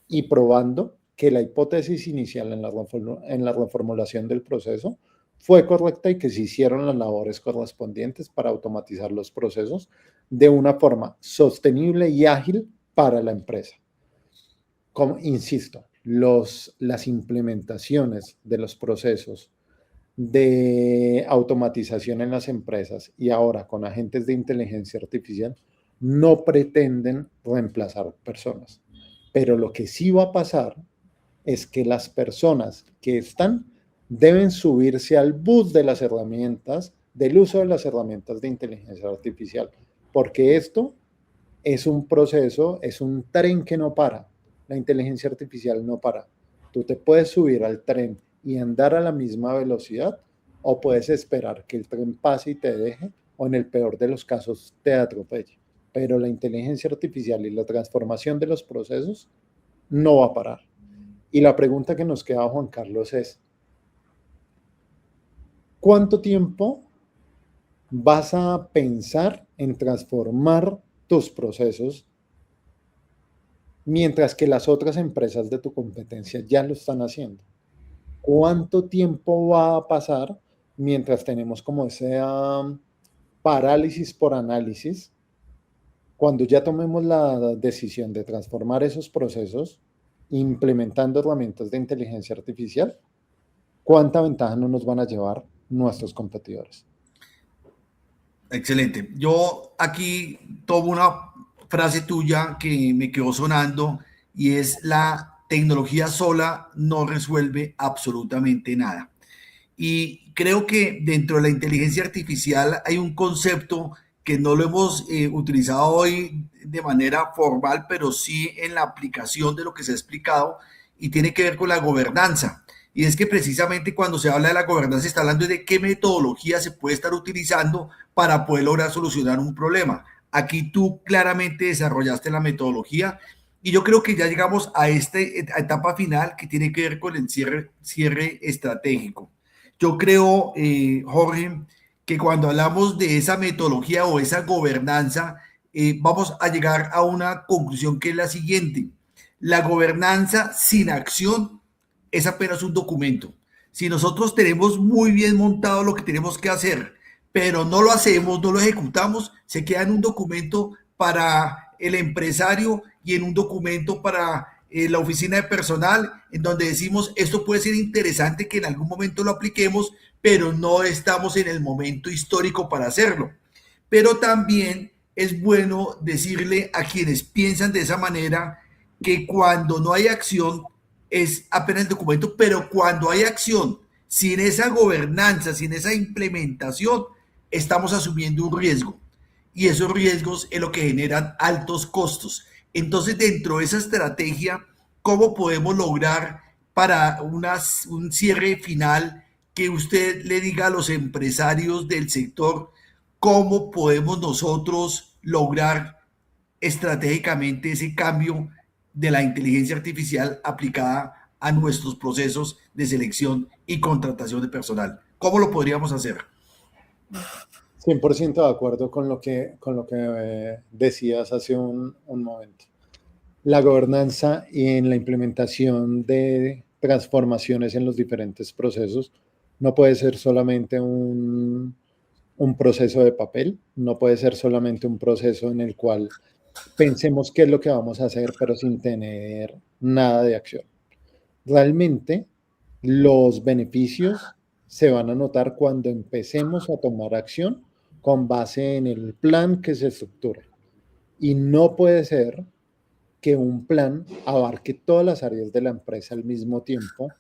y probando que la hipótesis inicial en la reformulación del proceso fue correcta y que se hicieron las labores correspondientes para automatizar los procesos de una forma sostenible y ágil para la empresa. Como insisto, las implementaciones de los procesos de automatización en las empresas y ahora con agentes de inteligencia artificial no pretenden reemplazar personas. Pero lo que sí va a pasar es que las personas que están deben subirse al bus de las herramientas, del uso de las herramientas de inteligencia artificial, porque esto es un proceso, es un tren que no para. La inteligencia artificial no para. Tú te puedes subir al tren y andar a la misma velocidad o puedes esperar que el tren pase y te deje o en el peor de los casos te atropelle. Pero la inteligencia artificial y la transformación de los procesos no va a parar. Y la pregunta que nos queda, Juan Carlos, es, ¿cuánto tiempo vas a pensar en transformar tus procesos mientras que las otras empresas de tu competencia ya lo están haciendo? ¿Cuánto tiempo va a pasar mientras tenemos como esa parálisis por análisis? Cuando ya tomemos la decisión de transformar esos procesos, implementando herramientas de inteligencia artificial, ¿cuánta ventaja no nos van a llevar nuestros competidores? Excelente. Yo aquí tomo una frase tuya que me quedó sonando y es la tecnología sola no resuelve absolutamente nada. Y creo que dentro de la inteligencia artificial hay un concepto que no lo hemos utilizado hoy de manera formal, pero sí en la aplicación de lo que se ha explicado y tiene que ver con la gobernanza. Y es que precisamente cuando se habla de la gobernanza se está hablando de qué metodología se puede estar utilizando para poder lograr solucionar un problema. Aquí tú claramente desarrollaste la metodología y yo creo que ya llegamos a esta etapa final que tiene que ver con el cierre estratégico. Yo creo, Jorge, que cuando hablamos de esa metodología o esa gobernanza, vamos a llegar a una conclusión que es la siguiente. La gobernanza sin acción es apenas un documento. Si nosotros tenemos muy bien montado lo que tenemos que hacer, pero no lo hacemos, no lo ejecutamos, se queda en un documento para el empresario y en un documento para la oficina de personal, en donde decimos, esto puede ser interesante que en algún momento lo apliquemos, pero no estamos en el momento histórico para hacerlo. Pero también es bueno decirle a quienes piensan de esa manera que cuando no hay acción es apenas el documento, pero cuando hay acción, sin esa gobernanza, sin esa implementación, estamos asumiendo un riesgo. Y esos riesgos es lo que generan altos costos. Entonces, dentro de esa estrategia, ¿cómo podemos lograr para un cierre final que usted le diga a los empresarios del sector cómo podemos nosotros lograr estratégicamente ese cambio de la inteligencia artificial aplicada a nuestros procesos de selección y contratación de personal? ¿Cómo lo podríamos hacer? 100% de acuerdo con lo que decías hace un momento. La gobernanza y en la implementación de transformaciones en los diferentes procesos no puede ser solamente un proceso de papel, no puede ser solamente un proceso en el cual pensemos qué es lo que vamos a hacer, pero sin tener nada de acción. Realmente los beneficios se van a notar cuando empecemos a tomar acción con base en el plan que se estructura. Y no puede ser que un plan abarque todas las áreas de la empresa al mismo tiempo,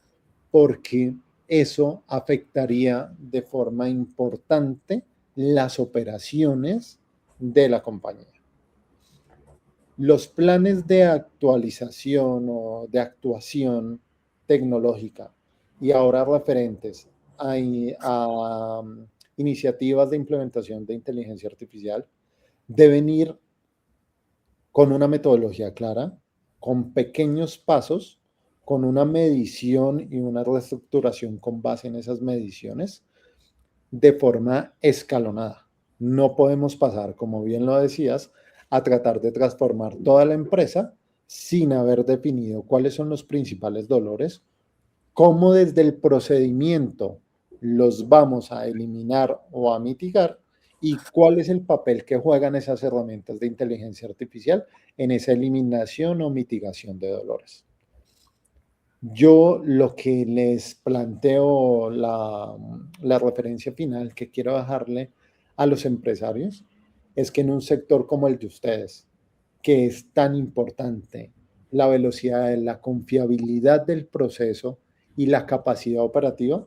porque eso afectaría de forma importante las operaciones de la compañía. Los planes de actualización o de actuación tecnológica y ahora referentes a iniciativas de implementación de inteligencia artificial deben ir con una metodología clara, con pequeños pasos, con una medición y una reestructuración con base en esas mediciones de forma escalonada. No podemos pasar, como bien lo decías, a tratar de transformar toda la empresa sin haber definido cuáles son los principales dolores, cómo desde el procedimiento los vamos a eliminar o a mitigar y cuál es el papel que juegan esas herramientas de inteligencia artificial en esa eliminación o mitigación de dolores. Yo lo que les planteo, la referencia final que quiero dejarle a los empresarios es que en un sector como el de ustedes, que es tan importante la velocidad, la confiabilidad del proceso y la capacidad operativa,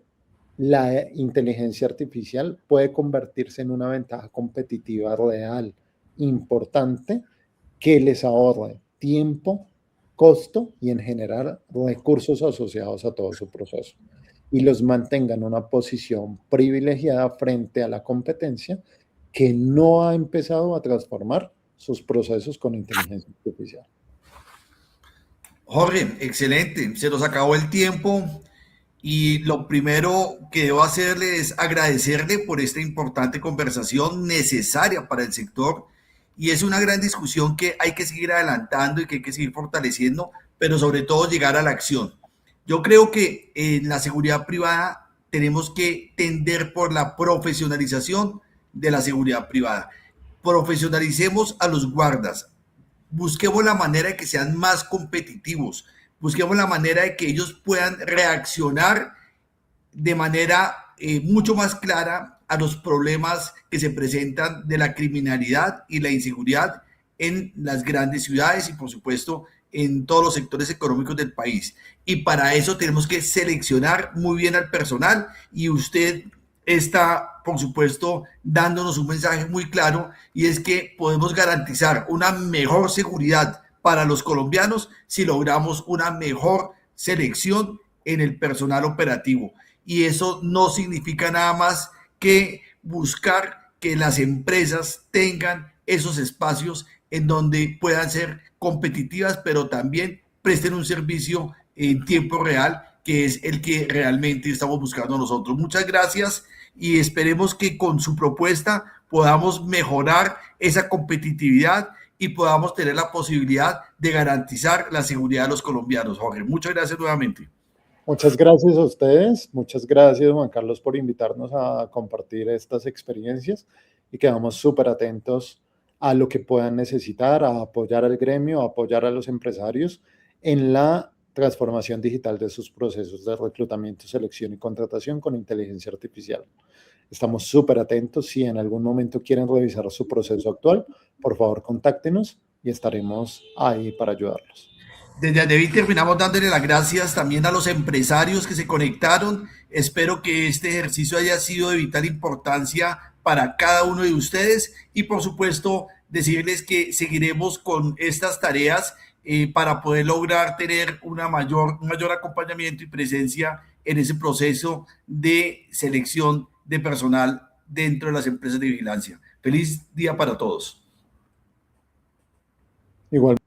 la inteligencia artificial puede convertirse en una ventaja competitiva real, importante, que les ahorre tiempo, costo y en general recursos asociados a todo su proceso y los mantenga en una posición privilegiada frente a la competencia que no ha empezado a transformar sus procesos con inteligencia artificial. Jorge, excelente. Se nos acabó el tiempo y lo primero que debo hacerle es agradecerle por esta importante conversación necesaria para el sector y es una gran discusión que hay que seguir adelantando y que hay que seguir fortaleciendo, pero sobre todo llegar a la acción. Yo creo que en la seguridad privada tenemos que tender por la profesionalización de la seguridad privada. Profesionalicemos a los guardas, busquemos la manera de que sean más competitivos, busquemos la manera de que ellos puedan reaccionar de manera mucho más clara a los problemas que se presentan de la criminalidad y la inseguridad en las grandes ciudades y por supuesto en todos los sectores económicos del país. Y para eso tenemos que seleccionar muy bien al personal y usted está, por supuesto, dándonos un mensaje muy claro y es que podemos garantizar una mejor seguridad para los colombianos si logramos una mejor selección en el personal operativo. Y eso no significa nada más que buscar que las empresas tengan esos espacios en donde puedan ser competitivas, pero también presten un servicio en tiempo real, que es el que realmente estamos buscando nosotros. Muchas gracias y esperemos que con su propuesta podamos mejorar esa competitividad y podamos tener la posibilidad de garantizar la seguridad de los colombianos. Jorge, muchas gracias nuevamente. Muchas gracias a ustedes, muchas gracias Juan Carlos por invitarnos a compartir estas experiencias y quedamos súper atentos a lo que puedan necesitar, a apoyar al gremio, a apoyar a los empresarios en la transformación digital de sus procesos de reclutamiento, selección y contratación con inteligencia artificial. Estamos súper atentos. Si en algún momento quieren revisar su proceso actual, por favor, contáctenos y estaremos ahí para ayudarlos. Desde Adevi terminamos dándole las gracias también a los empresarios que se conectaron. Espero que este ejercicio haya sido de vital importancia para cada uno de ustedes y por supuesto decirles que seguiremos con estas tareas para poder lograr tener un mayor acompañamiento y presencia en ese proceso de selección de personal dentro de las empresas de vigilancia. Feliz día para todos. Igual.